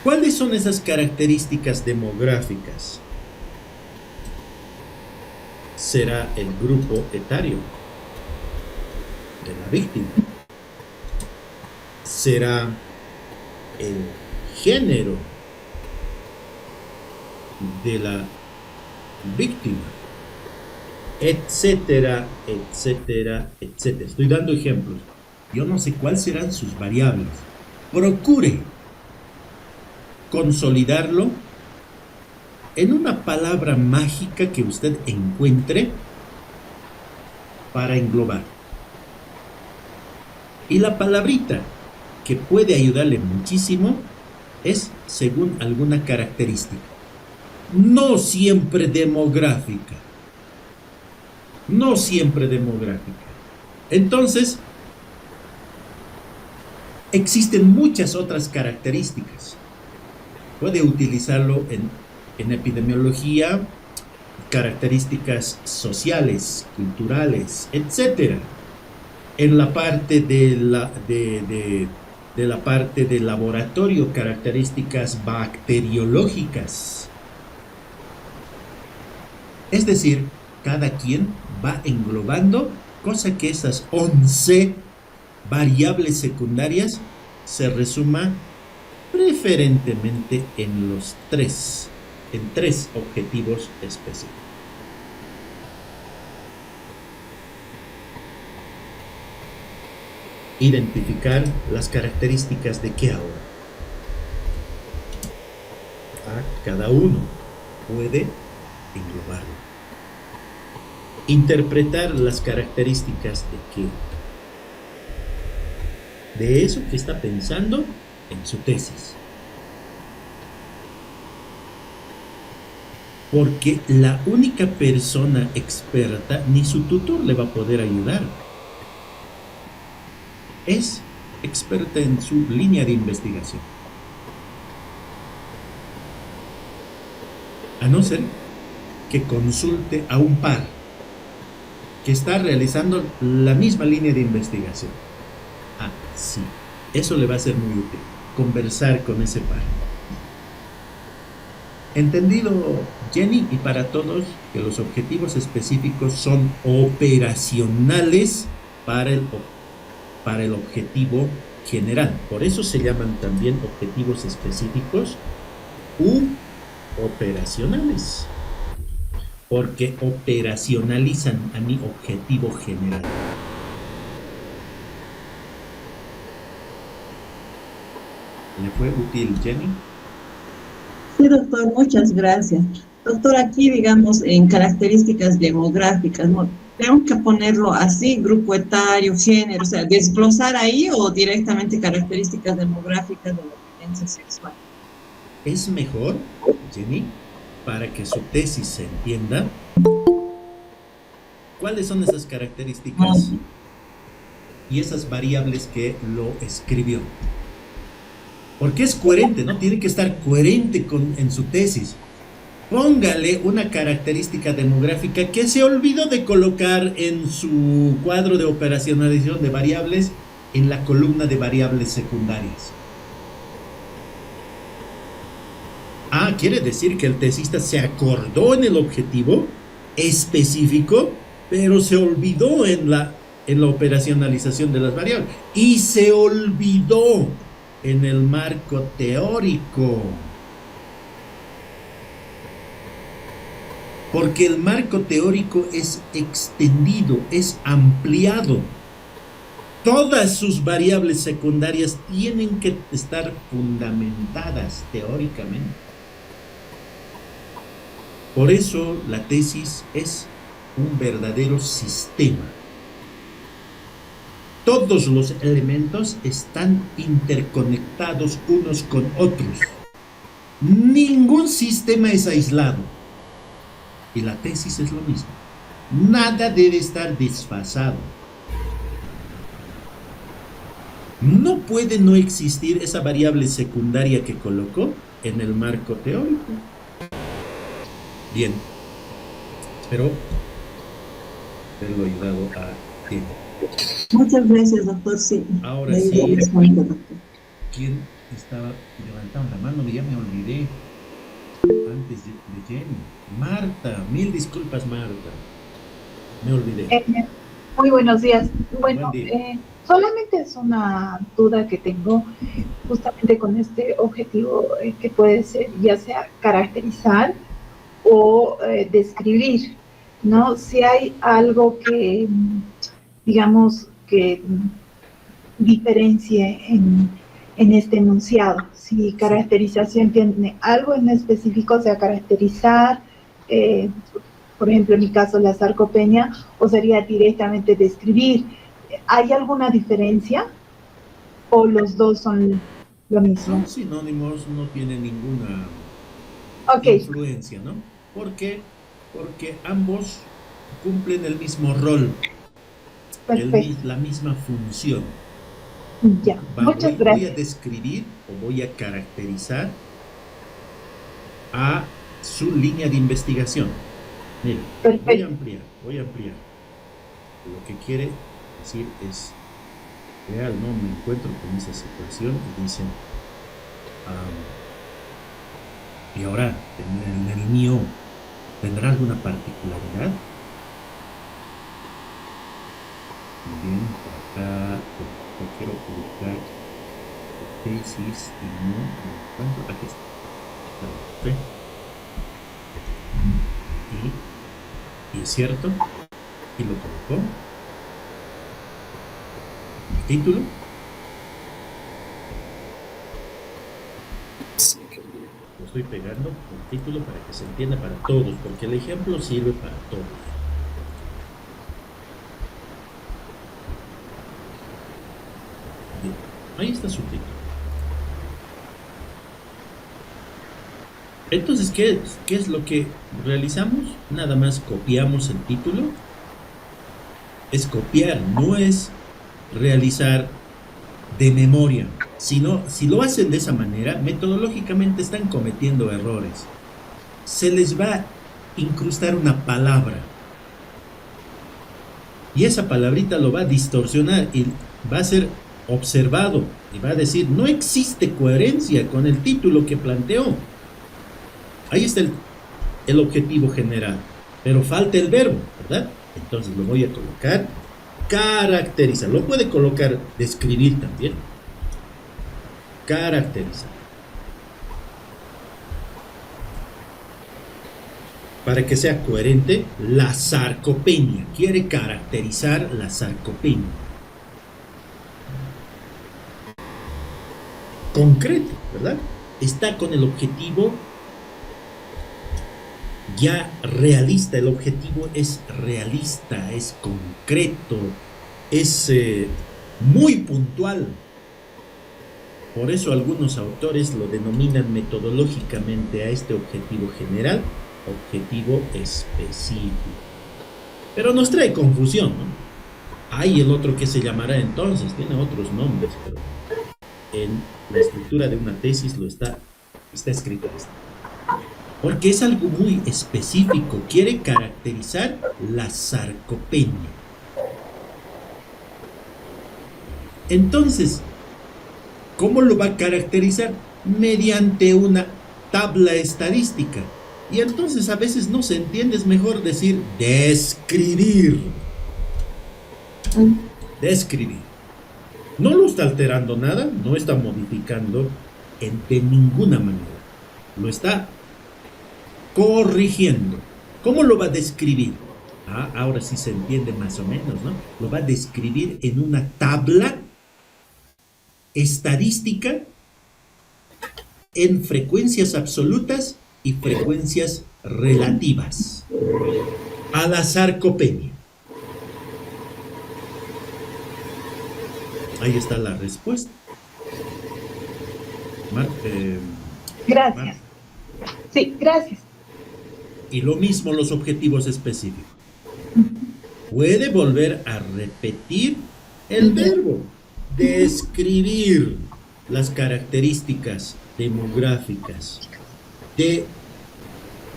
A: ¿Cuáles son esas características demográficas? Será el grupo etario de la víctima. Será el género de la víctima, etcétera, etcétera, etcétera. Estoy dando ejemplos. Yo no sé cuáles serán sus variables. Procure consolidarlo en una palabra mágica que usted encuentre para englobar. Y la palabrita que puede ayudarle muchísimo es según alguna característica. No siempre demográfica. No siempre demográfica. Entonces, existen muchas otras características. Puede utilizarlo en epidemiología, características sociales, culturales, etc. En la parte de la parte del laboratorio, características bacteriológicas. Es decir, cada quien va englobando, cosa que esas 11 variables secundarias se resuma preferentemente en tres objetivos específicos. Identificar las características de qué ahora. Cada uno puede englobarlo. Interpretar las características de qué. De eso que está pensando en su tesis. Porque la única persona experta, ni su tutor le va a poder ayudar. Es experta en su línea de investigación. A no ser que consulte a un par que está realizando la misma línea de investigación. Sí, eso le va a ser muy útil, conversar con ese par. Entendido, Jenny, y para todos, que los objetivos específicos son operacionales para el objetivo general. Por eso se llaman también objetivos específicos u operacionales, porque operacionalizan a mi objetivo general. ¿Le fue útil, Jenny?
F: Sí, doctor, muchas gracias. Doctor, aquí, digamos, en características demográficas, ¿no? Tengo que ponerlo así, grupo etario, género, o sea, desglosar ahí o directamente características demográficas de la violencia sexual.
A: Es mejor, Jenny, para que su tesis se entienda, cuáles son esas características y esas variables que lo escribió. Porque es coherente, ¿no? Tiene que estar coherente en su tesis. Póngale una característica demográfica que se olvidó de colocar en su cuadro de operacionalización de variables en la columna de variables secundarias. Ah, quiere decir que el tesista se acordó en el objetivo específico, pero se olvidó en la operacionalización de las variables. Y se olvidó en el marco teórico. Porque el marco teórico es extendido, es ampliado. Todas sus variables secundarias tienen que estar fundamentadas teóricamente. Por eso la tesis es un verdadero sistema. Todos los elementos están interconectados unos con otros. Ningún sistema es aislado. Y la tesis es lo mismo. Nada debe estar desfasado. No puede no existir esa variable secundaria que colocó en el marco teórico. Bien. Espero haberlo ayudado a tiempo.
F: Muchas gracias, doctor. Sí.
A: Ahora sí.
F: Doctor.
A: ¿Quién estaba levantando la mano? Ya me olvidé. Antes de Jenny. Marta, mil disculpas, Marta. Me olvidé.
G: Muy buenos días. Bueno,
A: Buen día.
G: solamente es una duda que tengo justamente con este objetivo que puede ser ya sea caracterizar o describir, ¿no? Si hay algo que, digamos, que diferencie en este enunciado. Si caracterización tiene algo en específico, o sea, caracterizar, por ejemplo, en mi caso, la sarcopenia, o sería directamente describir. ¿Hay alguna diferencia? ¿O los dos son lo mismo?
A: Son sinónimos, no tienen ninguna influencia, ¿no? ¿Por qué? Porque ambos cumplen el mismo rol, la misma función.
G: Ya, muchas gracias.
A: Voy a describir o voy a caracterizar a su línea de investigación. Mira, voy a ampliar. Lo que quiere decir es real, ¿no? Me encuentro con esa situación y dicen, y ahora, en el mío, ¿tendrá alguna particularidad? Bien, por acá quiero publicar tesis y no encuentro. Aquí está. Y es cierto, y lo colocó. El título. Lo estoy pegando el título para que se entienda para todos, porque el ejemplo sirve para todos. Bien, ahí está su título. Entonces, ¿qué es lo que realizamos? Nada más copiamos el título. Es copiar, no es realizar de memoria. Sino, si lo hacen de esa manera, metodológicamente están cometiendo errores. Se les va a incrustar una palabra. Y esa palabrita lo va a distorsionar y va a ser observado. Y va a decir, no existe coherencia con el título que planteó. Ahí está el objetivo general, pero falta el verbo, ¿verdad? Entonces lo voy a colocar, caracterizar. Lo puede colocar, describir también. Caracterizar. Para que sea coherente, la sarcopenia. Quiere caracterizar la sarcopenia. concreto, ¿verdad? Está con el objetivo ya realista. El objetivo es realista, es concreto, es muy puntual. Por eso algunos autores lo denominan metodológicamente a este objetivo general, objetivo específico. Pero nos trae confusión, ¿no? Hay el otro que se llamará entonces, tiene otros nombres, pero en la estructura de una tesis está escrito esto. Porque es algo muy específico, quiere caracterizar la sarcopenia. Entonces, ¿cómo lo va a caracterizar? Mediante una tabla estadística. Y entonces a veces no se entiende, es mejor decir describir. Describir. No lo está alterando nada, no está modificando de ninguna manera. Lo está corrigiendo. ¿Cómo lo va a describir? Ahora sí se entiende más o menos, ¿no? Lo va a describir en una tabla estadística en frecuencias absolutas y frecuencias relativas a la sarcopenia. Ahí está la respuesta.
G: Gracias. Sí, gracias.
A: Y lo mismo los objetivos específicos. Puede volver a repetir el verbo, describir las características demográficas, de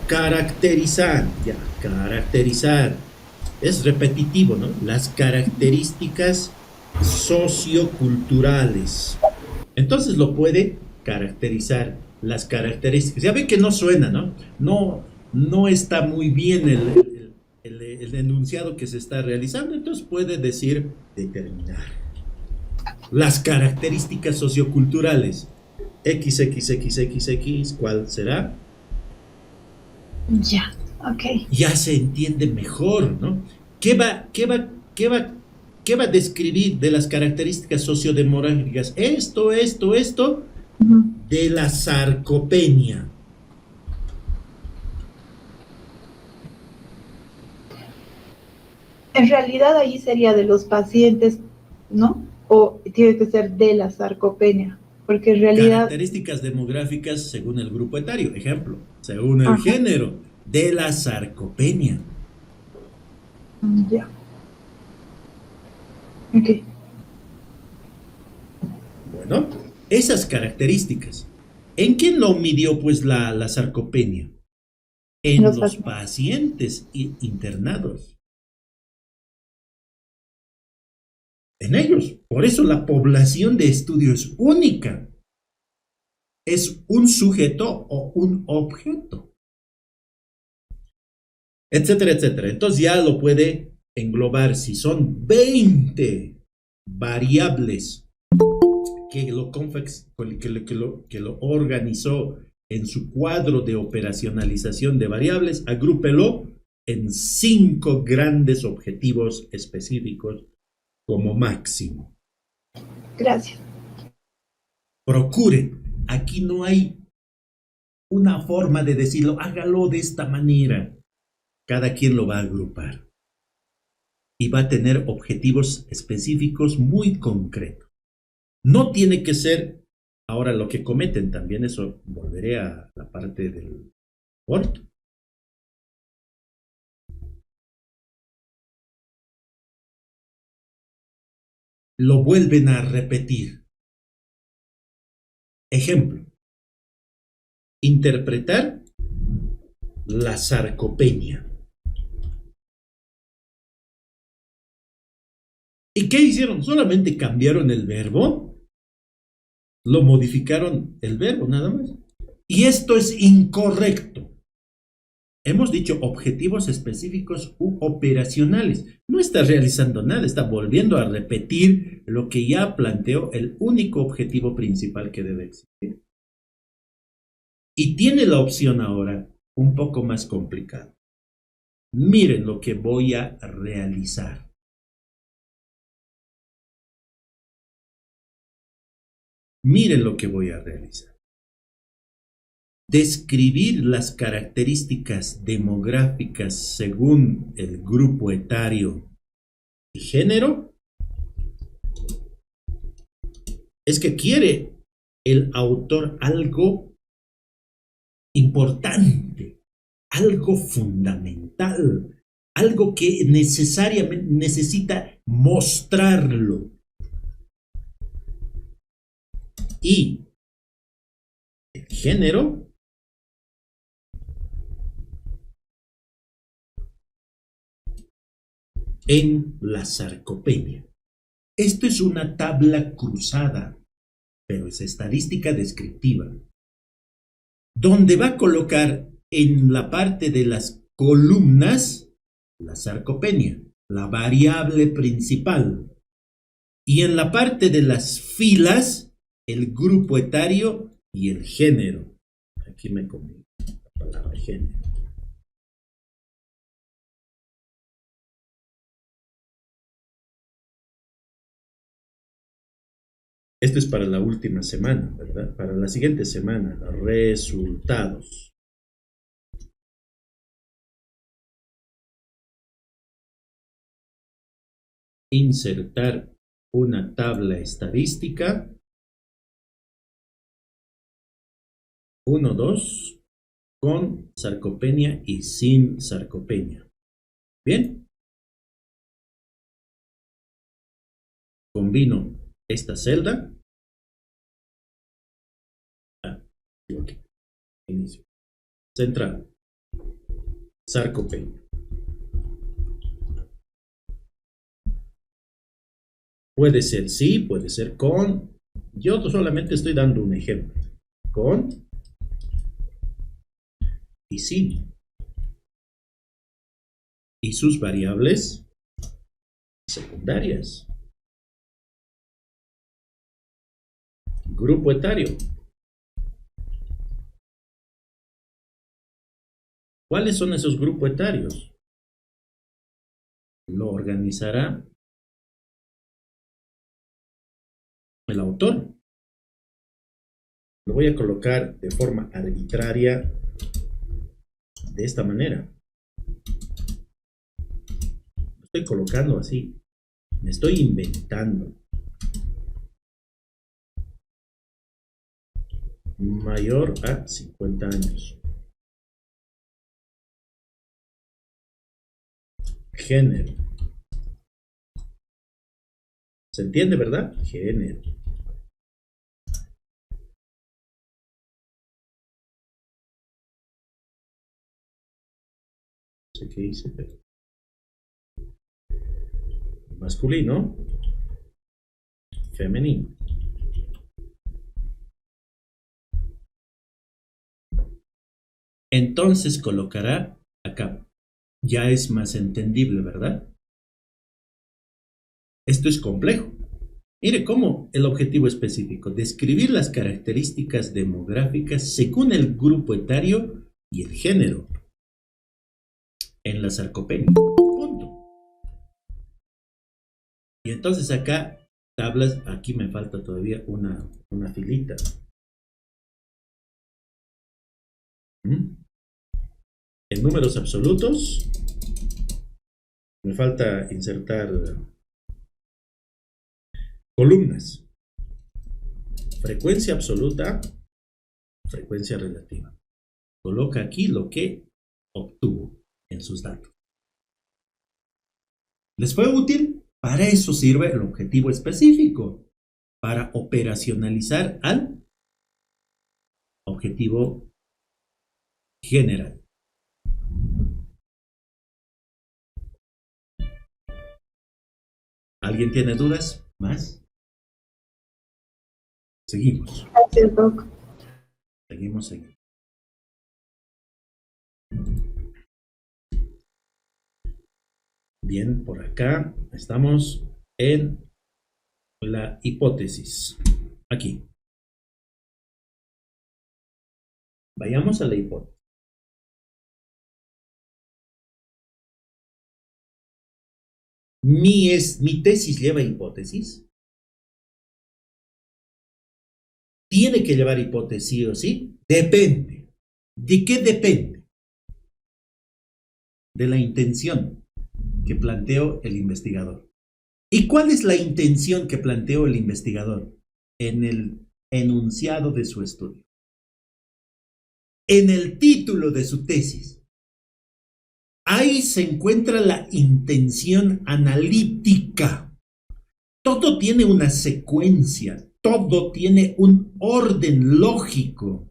A: caracterizar, caracterizar, es repetitivo, ¿no? Las características socioculturales. Entonces lo puede caracterizar, las características. Ya ve que no suena, ¿no? No está muy bien el enunciado que se está realizando, entonces puede decir determinar las características socioculturales. XXXXX, ¿cuál será?
G: Ya, ok.
A: Ya se entiende mejor, ¿no? ¿Qué va a describir de las características sociodemográficas? Esto, de la sarcopenia.
G: En realidad ahí sería de los pacientes, ¿no? O tiene que ser de la sarcopenia, porque en realidad...
A: Características demográficas según el grupo etario, ejemplo, según el género, de la sarcopenia.
G: Ya. Ok.
A: Bueno, esas características. ¿En quién lo midió pues la sarcopenia? En los pacientes internados. En ellos. Por eso la población de estudio es única. Es un sujeto o un objeto. Etcétera, etcétera. Entonces ya lo puede englobar. Si son 20 variables que lo organizó en su cuadro de operacionalización de variables, agrúpelo en 5 grandes objetivos específicos como máximo.
G: Gracias.
A: Procure. Aquí no hay una forma de decirlo, hágalo de esta manera. Cada quien lo va a agrupar. Y va a tener objetivos específicos muy concretos. No tiene que ser ahora lo que cometen también, eso volveré a la parte del corto. Lo vuelven a repetir. Ejemplo, interpretar la sarcopenia. ¿Y qué hicieron? Solamente cambiaron el verbo, lo modificaron el verbo nada más. Y esto es incorrecto. Hemos dicho objetivos específicos u operacionales. No está realizando nada, está volviendo a repetir lo que ya planteó, el único objetivo principal que debe existir. Y tiene la opción ahora un poco más complicada. Miren lo que voy a realizar. Miren lo que voy a realizar. Describir las características demográficas según el grupo etario y género. Es que quiere el autor algo importante, algo fundamental, algo que necesariamente necesita mostrarlo. Y el género en la sarcopenia. Esto es una tabla cruzada, pero es estadística descriptiva, donde va a colocar en la parte de las columnas la sarcopenia, la variable principal, y en la parte de las filas el grupo etario y el género. Aquí me comí la palabra género. Esto es para la última semana, ¿verdad? Para la siguiente semana, los resultados. Insertar una tabla estadística. 1, 2, con sarcopenia y sin sarcopenia. ¿Bien? Combino esta celda. Okay. Inicio. Central. Sarcopenia. Puede ser sí, puede ser con. Yo solamente estoy dando un ejemplo. Con y sin. Y sus variables secundarias. Grupo etario. ¿Cuáles son esos grupos etarios? Lo organizará el autor. Lo voy a colocar de forma arbitraria de esta manera. Lo estoy colocando así. Me estoy inventando. Mayor a 50 años. Género. ¿Se entiende, verdad? Género. No sé qué hice, pero... masculino. Femenino. Entonces colocará acá. Ya es más entendible, ¿verdad? Esto es complejo. Mire cómo el objetivo específico, describir las características demográficas según el grupo etario y el género en la sarcopenia. Punto. Y entonces acá, tablas, aquí me falta todavía una filita. En números absolutos, me falta insertar columnas. Frecuencia absoluta, frecuencia relativa. Coloca aquí lo que obtuvo en sus datos. ¿Les fue útil? Para eso sirve el objetivo específico, para operacionalizar al objetivo general. ¿Alguien tiene dudas? ¿Más? Seguimos.
G: Gracias, Doc.
A: Seguimos. Bien, por acá estamos en la hipótesis. Aquí. Vayamos a la hipótesis. ¿Mi tesis lleva hipótesis? ¿Tiene que llevar hipótesis sí o sí? Depende. ¿De qué depende? De la intención que planteó el investigador. ¿Y cuál es la intención que planteó el investigador en el enunciado de su estudio? En el título de su tesis. Ahí se encuentra la intención analítica. Todo tiene una secuencia, todo tiene un orden lógico.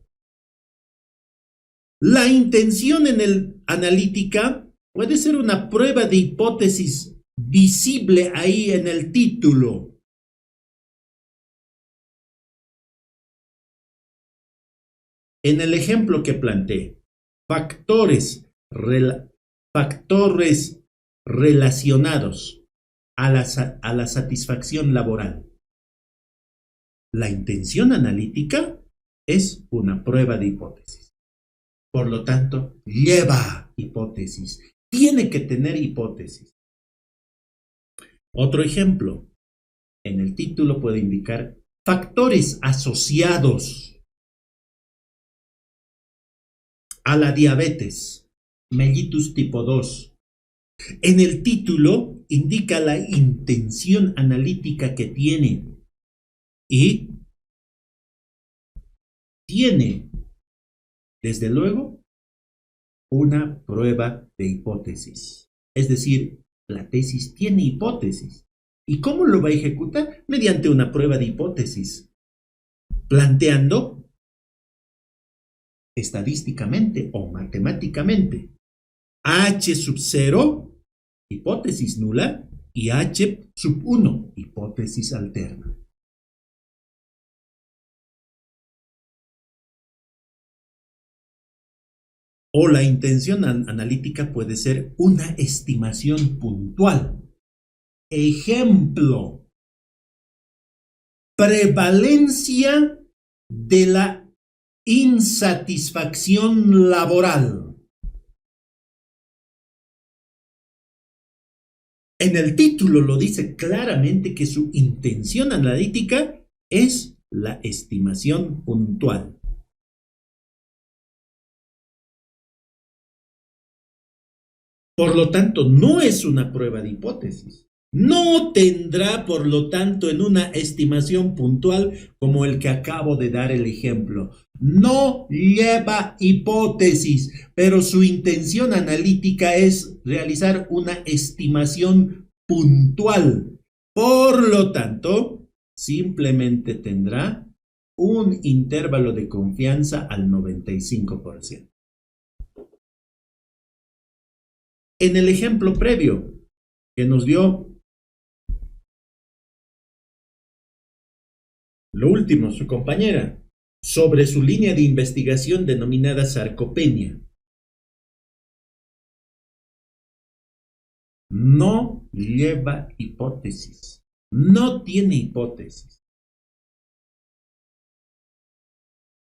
A: La intención en el analítica puede ser una prueba de hipótesis visible ahí en el título. En el ejemplo que planteé, factores relacionados a la satisfacción laboral. La intención analítica es una prueba de hipótesis. Por lo tanto, lleva hipótesis. Tiene que tener hipótesis. Otro ejemplo. En el título puede indicar factores asociados a la diabetes, mellitus tipo 2. En el título indica la intención analítica que tiene y tiene, desde luego, una prueba de hipótesis. Es decir, la tesis tiene hipótesis. ¿Y cómo lo va a ejecutar? Mediante una prueba de hipótesis, planteando estadísticamente o matemáticamente H sub 0, hipótesis nula, y H sub 1, hipótesis alterna. O la intención analítica puede ser una estimación puntual. Ejemplo, prevalencia de la insatisfacción laboral. En el título lo dice claramente que su intención analítica es la estimación puntual. Por lo tanto, no es una prueba de hipótesis. No tendrá, por lo tanto, en una estimación puntual como el que acabo de dar el ejemplo. No lleva hipótesis, pero su intención analítica es realizar una estimación puntual. Por lo tanto, simplemente tendrá un intervalo de confianza al 95%. En el ejemplo previo que nos dio lo último, su compañera, sobre su línea de investigación denominada sarcopenia. No lleva hipótesis, no tiene hipótesis.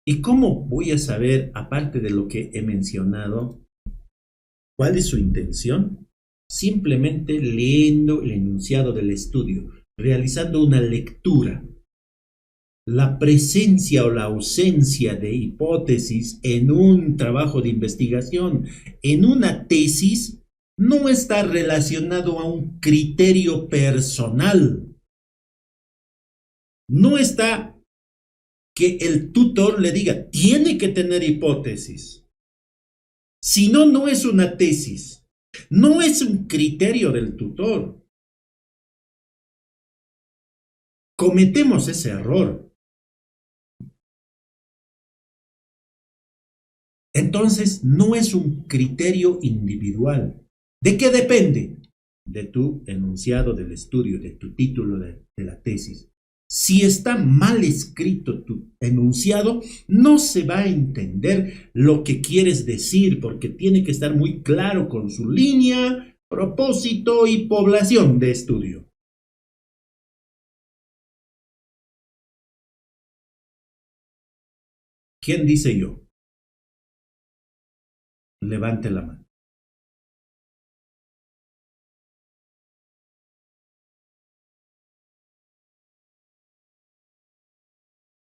A: ¿Y cómo voy a saber, aparte de lo que he mencionado, cuál es su intención? Simplemente leyendo el enunciado del estudio, realizando una lectura. La presencia o la ausencia de hipótesis en un trabajo de investigación, en una tesis, no está relacionado a un criterio personal. No está que el tutor le diga, tiene que tener hipótesis. Si no, no es una tesis. No es un criterio del tutor. Cometemos ese error. Entonces, no es un criterio individual. ¿De qué depende? De tu enunciado del estudio, de tu título de la tesis. Si está mal escrito tu enunciado, no se va a entender lo que quieres decir, porque tiene que estar muy claro con su línea, propósito y población de estudio. ¿Quién dice yo? Levante la mano.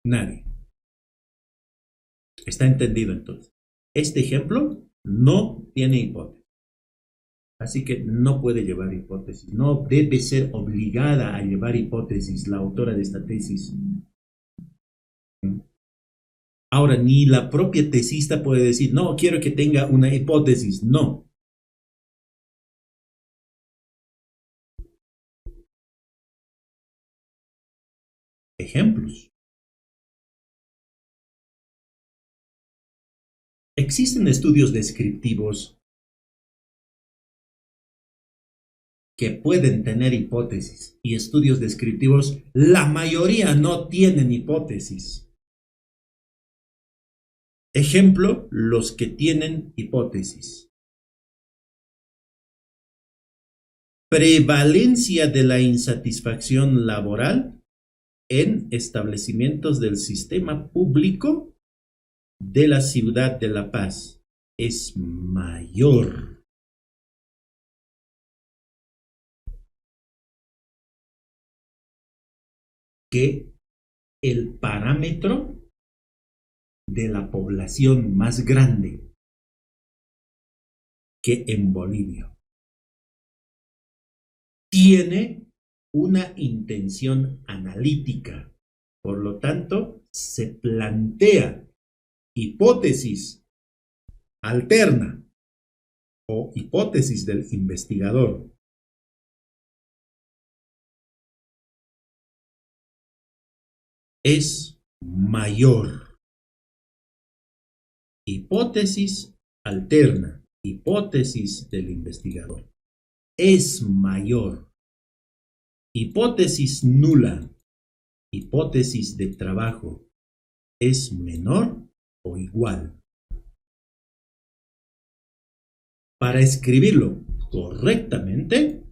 A: Nadie. ¿Está entendido entonces? Este ejemplo no tiene hipótesis. Así que no puede llevar hipótesis. No debe ser obligada a llevar hipótesis la autora de esta tesis. Ahora, ni la propia tesista puede decir, no, quiero que tenga una hipótesis. No. Ejemplos. Existen estudios descriptivos que pueden tener hipótesis y estudios descriptivos, la mayoría no tienen hipótesis. Ejemplo, los que tienen hipótesis. Prevalencia de la insatisfacción laboral en establecimientos del sistema público de la ciudad de La Paz es mayor que el parámetro de la población más grande que en Bolivia. Tiene una intención analítica, por lo tanto, se plantea hipótesis alterna o hipótesis del investigador. Es mayor. Hipótesis alterna, hipótesis del investigador. Es mayor. Hipótesis nula, hipótesis de trabajo, es menor o igual. Para escribirlo correctamente,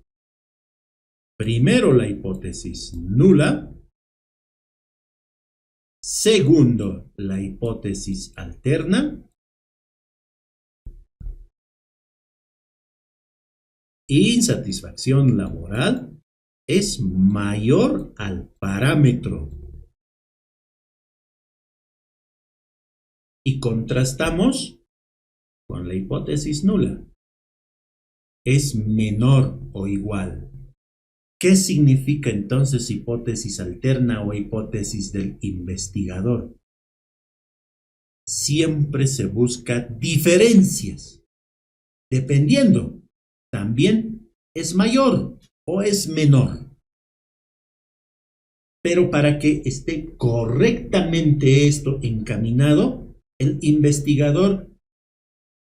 A: primero la hipótesis nula, segundo la hipótesis alterna, insatisfacción laboral es mayor al parámetro. Y contrastamos con la hipótesis nula. Es menor o igual. ¿Qué significa entonces hipótesis alterna o hipótesis del investigador? Siempre se busca diferencias. Dependiendo, también es mayor o es menor. Pero para que esté correctamente esto encaminado, el investigador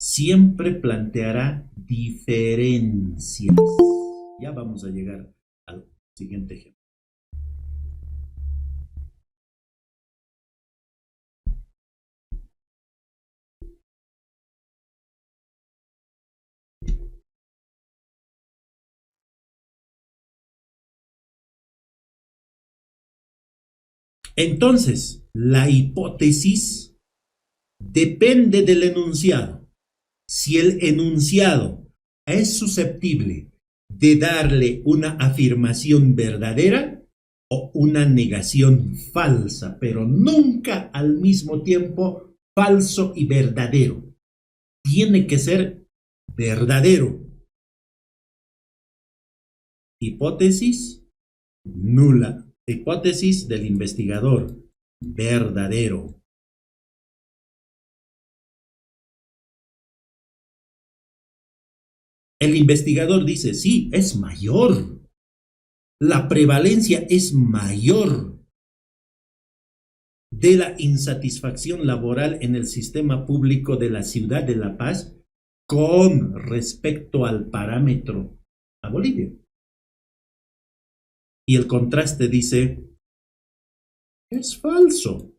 A: siempre planteará diferencias. Ya vamos a llegar al siguiente ejemplo. Entonces, la hipótesis depende del enunciado. Si el enunciado es susceptible de darle una afirmación verdadera o una negación falsa, pero nunca al mismo tiempo falso y verdadero. Tiene que ser verdadero. Hipótesis nula. Hipótesis del investigador, verdadero. El investigador dice, sí, es mayor. La prevalencia es mayor de la insatisfacción laboral en el sistema público de la ciudad de La Paz con respecto al parámetro a Bolivia. Y el contraste dice, es falso.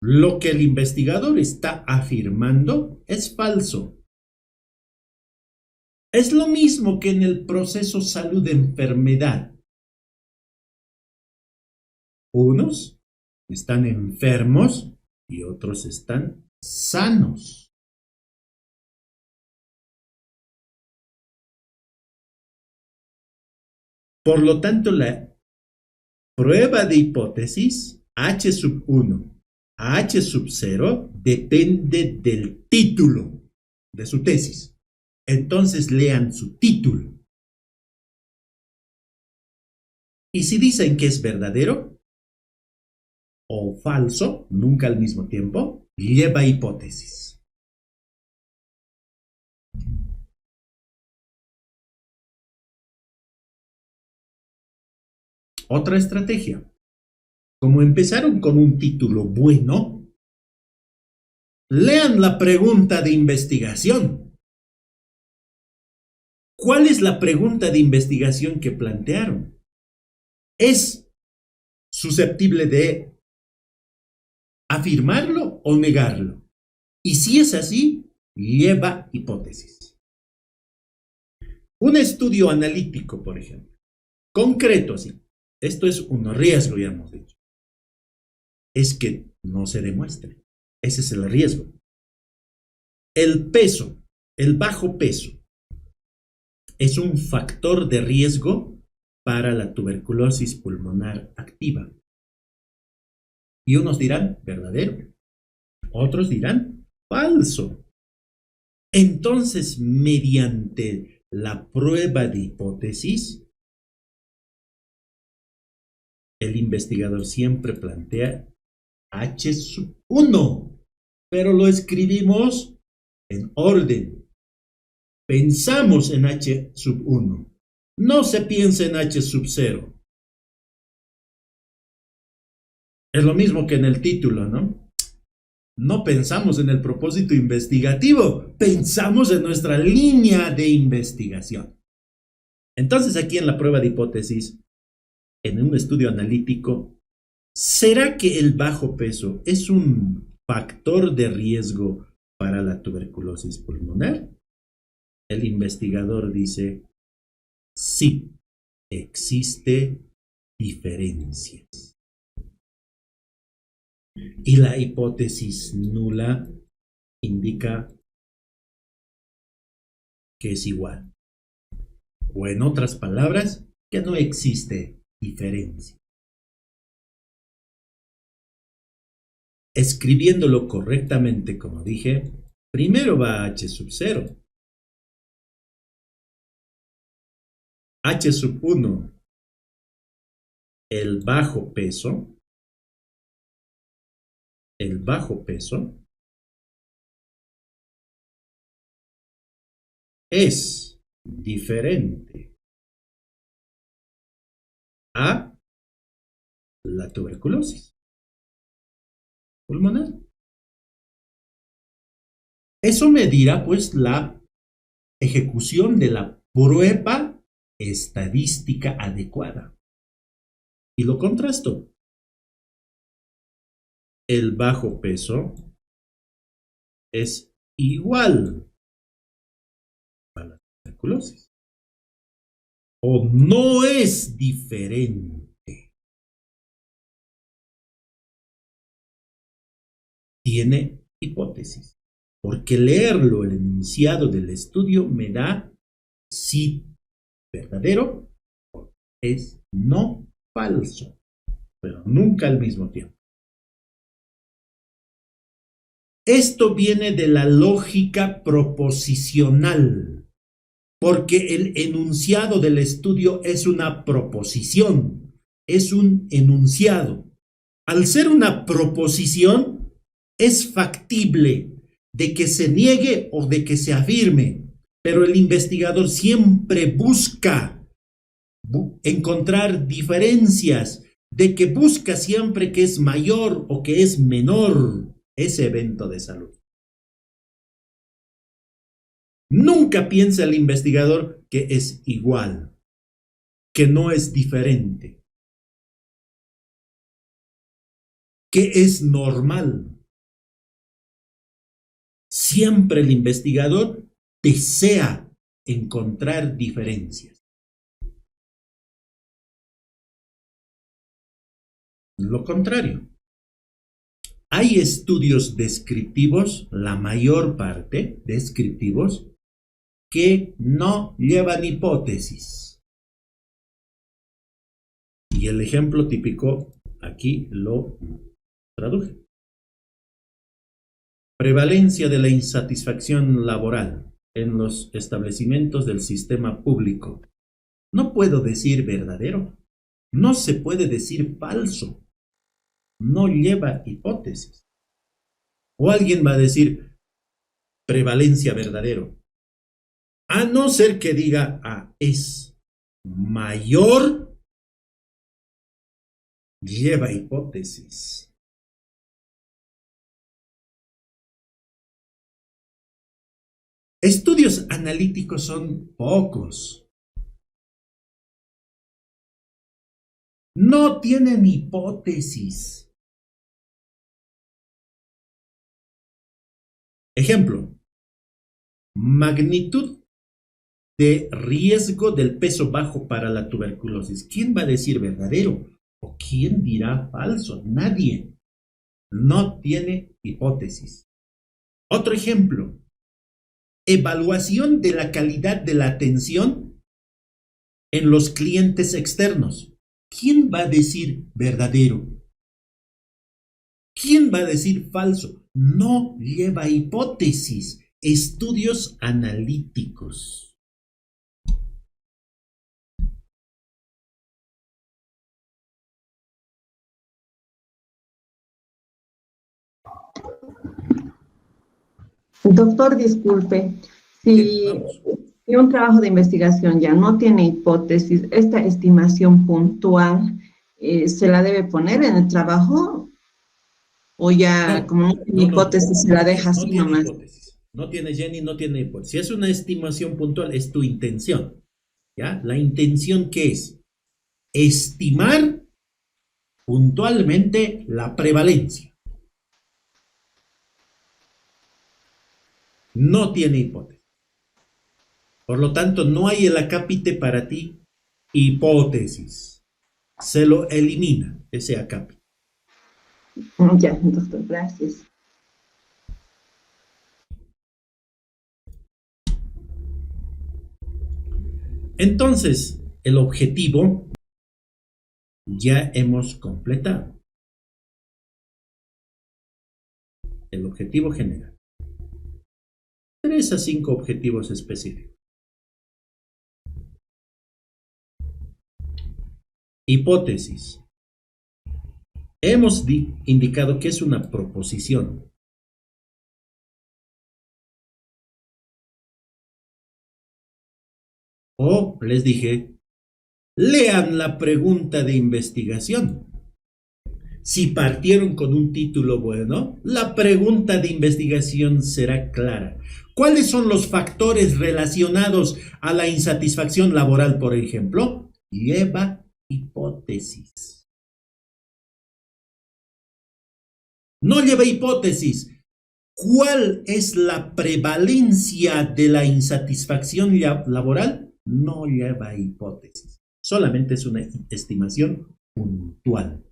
A: Lo que el investigador está afirmando es falso. Es lo mismo que en el proceso salud-enfermedad. Unos están enfermos y otros están sanos. Por lo tanto, la prueba de hipótesis H sub 1 a H sub 0 depende del título de su tesis. Entonces lean su título. Y si dicen que es verdadero o falso, nunca al mismo tiempo, lleva hipótesis. Otra estrategia. Como empezaron con un título bueno, lean la pregunta de investigación. ¿Cuál es la pregunta de investigación que plantearon? ¿Es susceptible de afirmarlo o negarlo? Y si es así, lleva hipótesis. Un estudio analítico, por ejemplo, concreto así. Esto es un riesgo, ya hemos dicho. Es que no se demuestre. Ese es el riesgo. El peso, el bajo peso, es un factor de riesgo para la tuberculosis pulmonar activa. Y unos dirán verdadero, otros dirán falso. Entonces, mediante la prueba de hipótesis, el investigador siempre plantea H sub 1, pero lo escribimos en orden. Pensamos en H sub 1, no se piensa en H sub 0. Es lo mismo que en el título, ¿no? No pensamos en el propósito investigativo, pensamos en nuestra línea de investigación. Entonces, aquí en la prueba de hipótesis, en un estudio analítico, ¿será que el bajo peso es un factor de riesgo para la tuberculosis pulmonar? El investigador dice, sí, existe diferencias. Y la hipótesis nula indica que es igual. O en otras palabras, que no existe diferencia. Escribiéndolo correctamente, como dije, primero va H sub 0. H sub 1, el bajo peso es diferente a la tuberculosis pulmonar. Eso medirá pues la ejecución de la prueba estadística adecuada. Y lo contrasto. El bajo peso es igual a la tuberculosis. O no es diferente. Tiene hipótesis. Porque leerlo, el enunciado del estudio, me da si verdadero o es no falso. Pero nunca al mismo tiempo. Esto viene de la lógica proposicional, porque el enunciado del estudio es una proposición, es un enunciado. Al ser una proposición, es factible de que se niegue o de que se afirme, pero el investigador siempre busca encontrar diferencias, de que busca siempre que es mayor o que es menor ese evento de salud. Nunca piensa el investigador que es igual, que no es diferente, que es normal. Siempre el investigador desea encontrar diferencias. Lo contrario. Hay estudios descriptivos, la mayor parte descriptivos, que no llevan hipótesis. Y el ejemplo típico aquí lo traduje. Prevalencia de la insatisfacción laboral en los establecimientos del sistema público. No puedo decir verdadero. No se puede decir falso. No lleva hipótesis. O alguien va a decir prevalencia verdadero. A no ser que diga es mayor, lleva hipótesis. Estudios analíticos son pocos. No tienen hipótesis. Ejemplo, magnitud de riesgo del peso bajo para la tuberculosis. ¿Quién va a decir verdadero? ¿O quién dirá falso? Nadie. No tiene hipótesis. Otro ejemplo. Evaluación de la calidad de la atención en los clientes externos. ¿Quién va a decir verdadero? ¿Quién va a decir falso? No lleva hipótesis. Estudios analíticos.
F: Doctor, disculpe, si un trabajo de investigación ya no tiene hipótesis, esta estimación puntual, ¿se la debe poner en el trabajo? ¿O ya como no tiene hipótesis se la deja así nomás?
A: Hipótesis. No tiene Jenny, no tiene hipótesis. Si es una estimación puntual, es tu intención. ¿Ya? ¿La intención qué es? Estimar puntualmente la prevalencia. No tiene hipótesis. Por lo tanto, no hay el acápite para ti hipótesis. Se lo elimina ese acápite.
F: Ya, doctor, gracias.
A: Entonces, el objetivo ya hemos completado. El objetivo general. 3 a 5 objetivos específicos. Hipótesis. Hemos indicado que es una proposición. O les dije, lean la pregunta de investigación. Si partieron con un título bueno, la pregunta de investigación será clara. ¿Cuáles son los factores relacionados a la insatisfacción laboral, por ejemplo? Lleva hipótesis. No lleva hipótesis. ¿Cuál es la prevalencia de la insatisfacción laboral? No lleva hipótesis. Solamente es una estimación puntual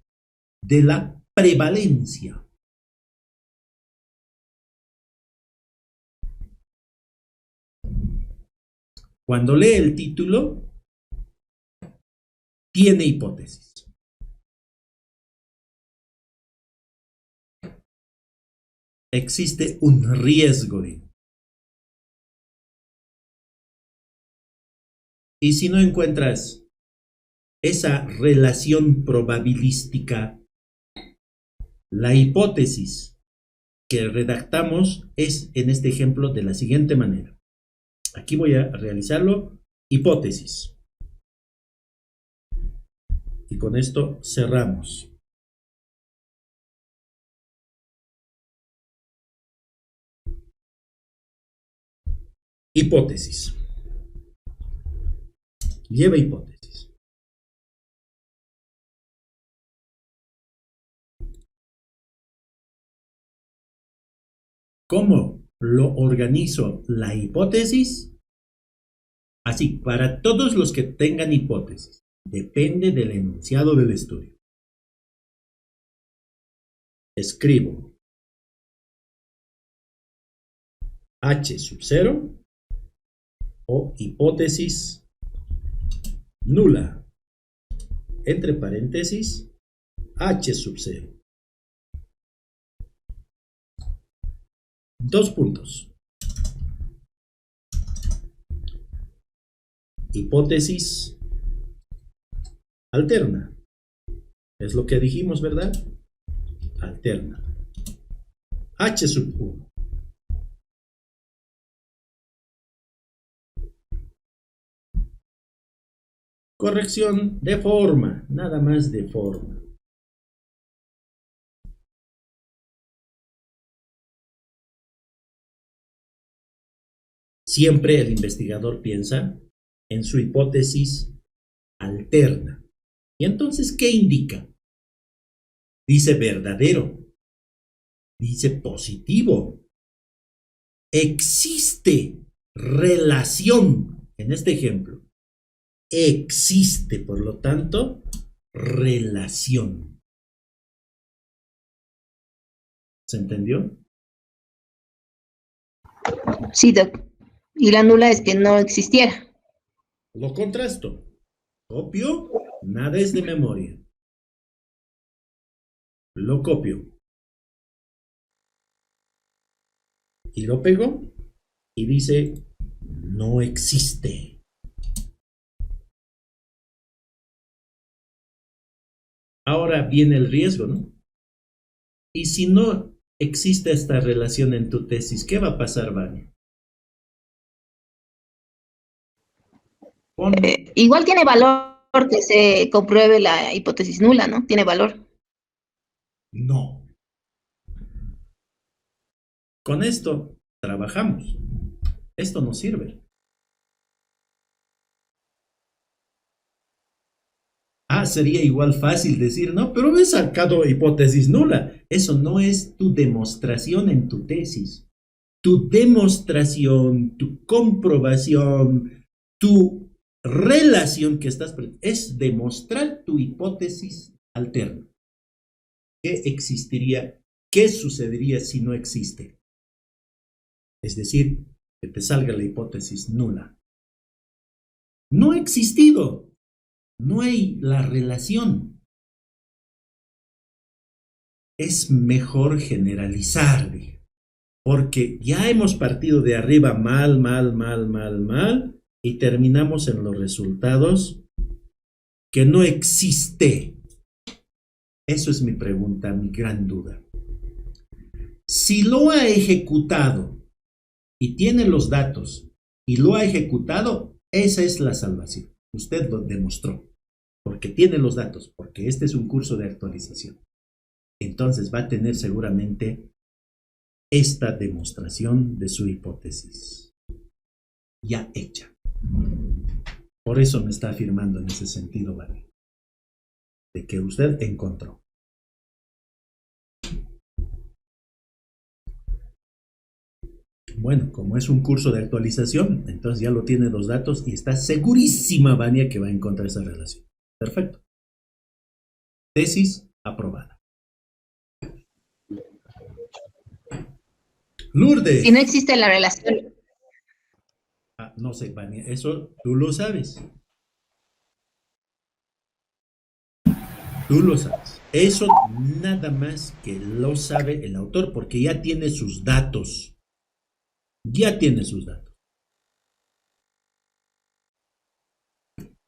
A: de la prevalencia. Cuando lee el título, tiene hipótesis. Existe un riesgo. Y si no encuentras esa relación probabilística, la hipótesis que redactamos es en este ejemplo de la siguiente manera. Aquí voy a realizarlo. Hipótesis. Y con esto cerramos. Hipótesis. Lleva hipótesis. ¿Cómo lo organizo la hipótesis? Así, para todos los que tengan hipótesis, depende del enunciado del estudio. Escribo H sub 0 o hipótesis nula, entre paréntesis, H sub 0. Dos puntos. Hipótesis alterna. Es lo que dijimos, ¿verdad? Alterna. H sub 1. Corrección de forma, nada más de forma. Siempre el investigador piensa en su hipótesis alterna. ¿Y entonces qué indica? Dice verdadero, dice positivo. Existe relación, en este ejemplo. Existe, por lo tanto, relación. ¿Se entendió?
H: Sí, doc. Y la nula es que no existiera.
A: Lo contrasto. Copio, nada es de memoria. Lo copio. Y lo pego y dice, no existe. Ahora viene el riesgo, ¿no? Y si no existe esta relación en tu tesis, ¿qué va a pasar, Vania?
H: Igual tiene valor que se compruebe la hipótesis nula, ¿no? Tiene valor.
A: No. Con esto trabajamos. Esto no sirve. Sería igual fácil decir, no, pero he sacado hipótesis nula. Eso no es tu demostración en tu tesis. Tu demostración, tu comprobación, tu relación que estás es demostrar tu hipótesis alterna. ¿Qué existiría? ¿Qué sucedería si no existe? Es decir, que te salga la hipótesis nula. No ha existido. No hay la relación. Es mejor generalizar, porque ya hemos partido de arriba mal, y terminamos en los resultados que no existe. Eso es mi pregunta, mi gran duda. Si lo ha ejecutado y tiene los datos y lo ha ejecutado, esa es la salvación. Usted lo demostró, porque tiene los datos, porque este es un curso de actualización. Entonces va a tener seguramente esta demostración de su hipótesis ya hecha. Por eso me está afirmando en ese sentido, ¿vale? De que usted encontró. Bueno, como es un curso de actualización, entonces ya lo tiene los datos y está segurísima, Vania, que va a encontrar esa relación. Perfecto. Tesis aprobada. Lourdes.
H: Si no existe la relación.
A: No sé, Vania, eso tú lo sabes. Tú lo sabes. Eso nada más que lo sabe el autor porque ya tiene sus datos. Ya tiene sus datos.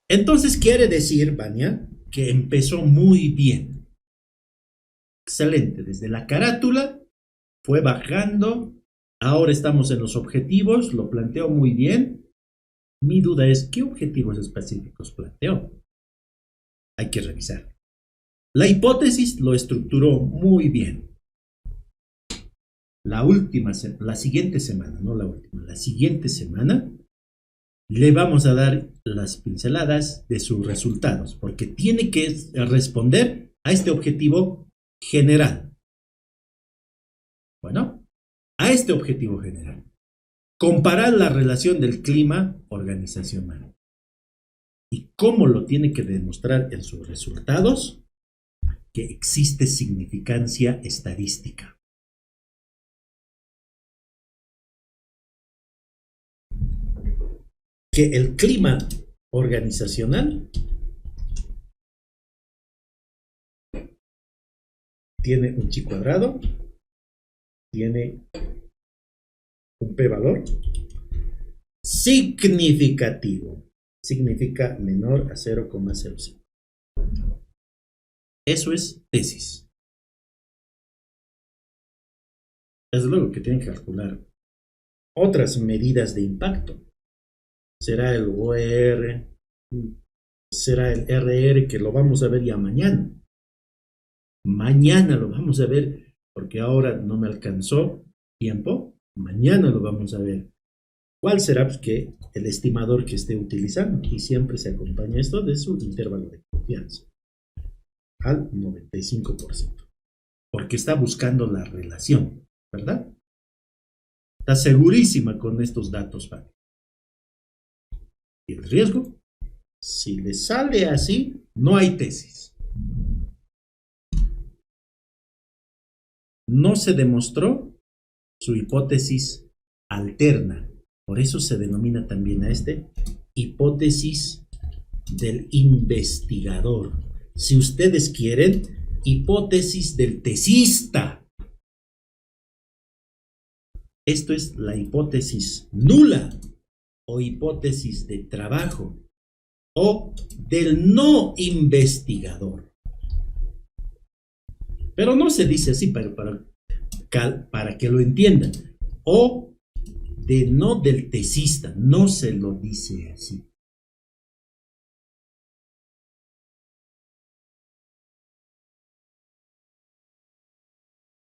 A: Entonces quiere decir, Vania, que empezó muy bien. Excelente. Desde la carátula fue bajando. Ahora estamos en los objetivos. Lo planteó muy bien. Mi duda es, ¿qué objetivos específicos planteó? Hay que revisar. La hipótesis lo estructuró muy bien. La siguiente semana, no la última, la siguiente semana le vamos a dar las pinceladas de sus resultados, porque tiene que responder a este objetivo general. Bueno, a este objetivo general. Comparar la relación del clima organizacional. ¿Y cómo lo tiene que demostrar en sus resultados? Que existe significancia estadística. Que el clima organizacional tiene un chi cuadrado, tiene un p-valor significativo. Significa menor a 0,05. Eso es tesis. Desde luego que tienen que calcular otras medidas de impacto. Será el OR, será el RR, que lo vamos a ver ya mañana. Mañana lo vamos a ver, porque ahora no me alcanzó tiempo. Mañana lo vamos a ver. ¿Cuál será? Pues que el estimador que esté utilizando, y siempre se acompaña esto de su intervalo de confianza al 95%, porque está buscando la relación, ¿verdad? Está segurísima con estos datos, Fanny. Y el riesgo, si le sale así, no hay tesis. No se demostró su hipótesis alterna. Por eso se denomina también a hipótesis del investigador. Si ustedes quieren, hipótesis del tesista. Esto es la hipótesis nula o hipótesis de trabajo o del no investigador. Pero no se dice así para que lo entiendan. O de no del tesista, no se lo dice así.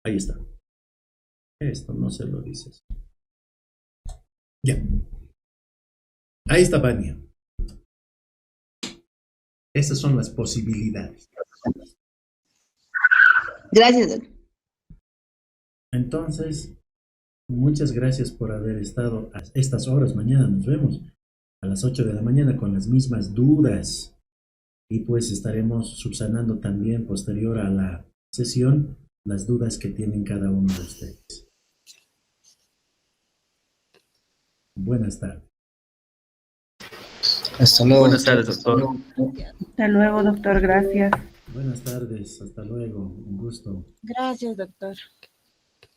A: Ahí está. Esto no se lo dice así. Ya. Ahí está, Vania. Esas son las posibilidades.
H: Gracias, doctor.
A: Entonces, muchas gracias por haber estado a estas horas. Mañana nos vemos a las 8 de la mañana con las mismas dudas. Y pues estaremos subsanando también posterior a la sesión las dudas que tienen cada uno de ustedes. Buenas tardes.
D: Hasta luego.
C: Buenas tardes, doctor.
G: Hasta luego, doctor. Gracias.
A: Buenas tardes. Hasta luego. Un gusto.
B: Gracias, doctor.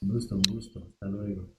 A: Un gusto. Un gusto. Hasta luego.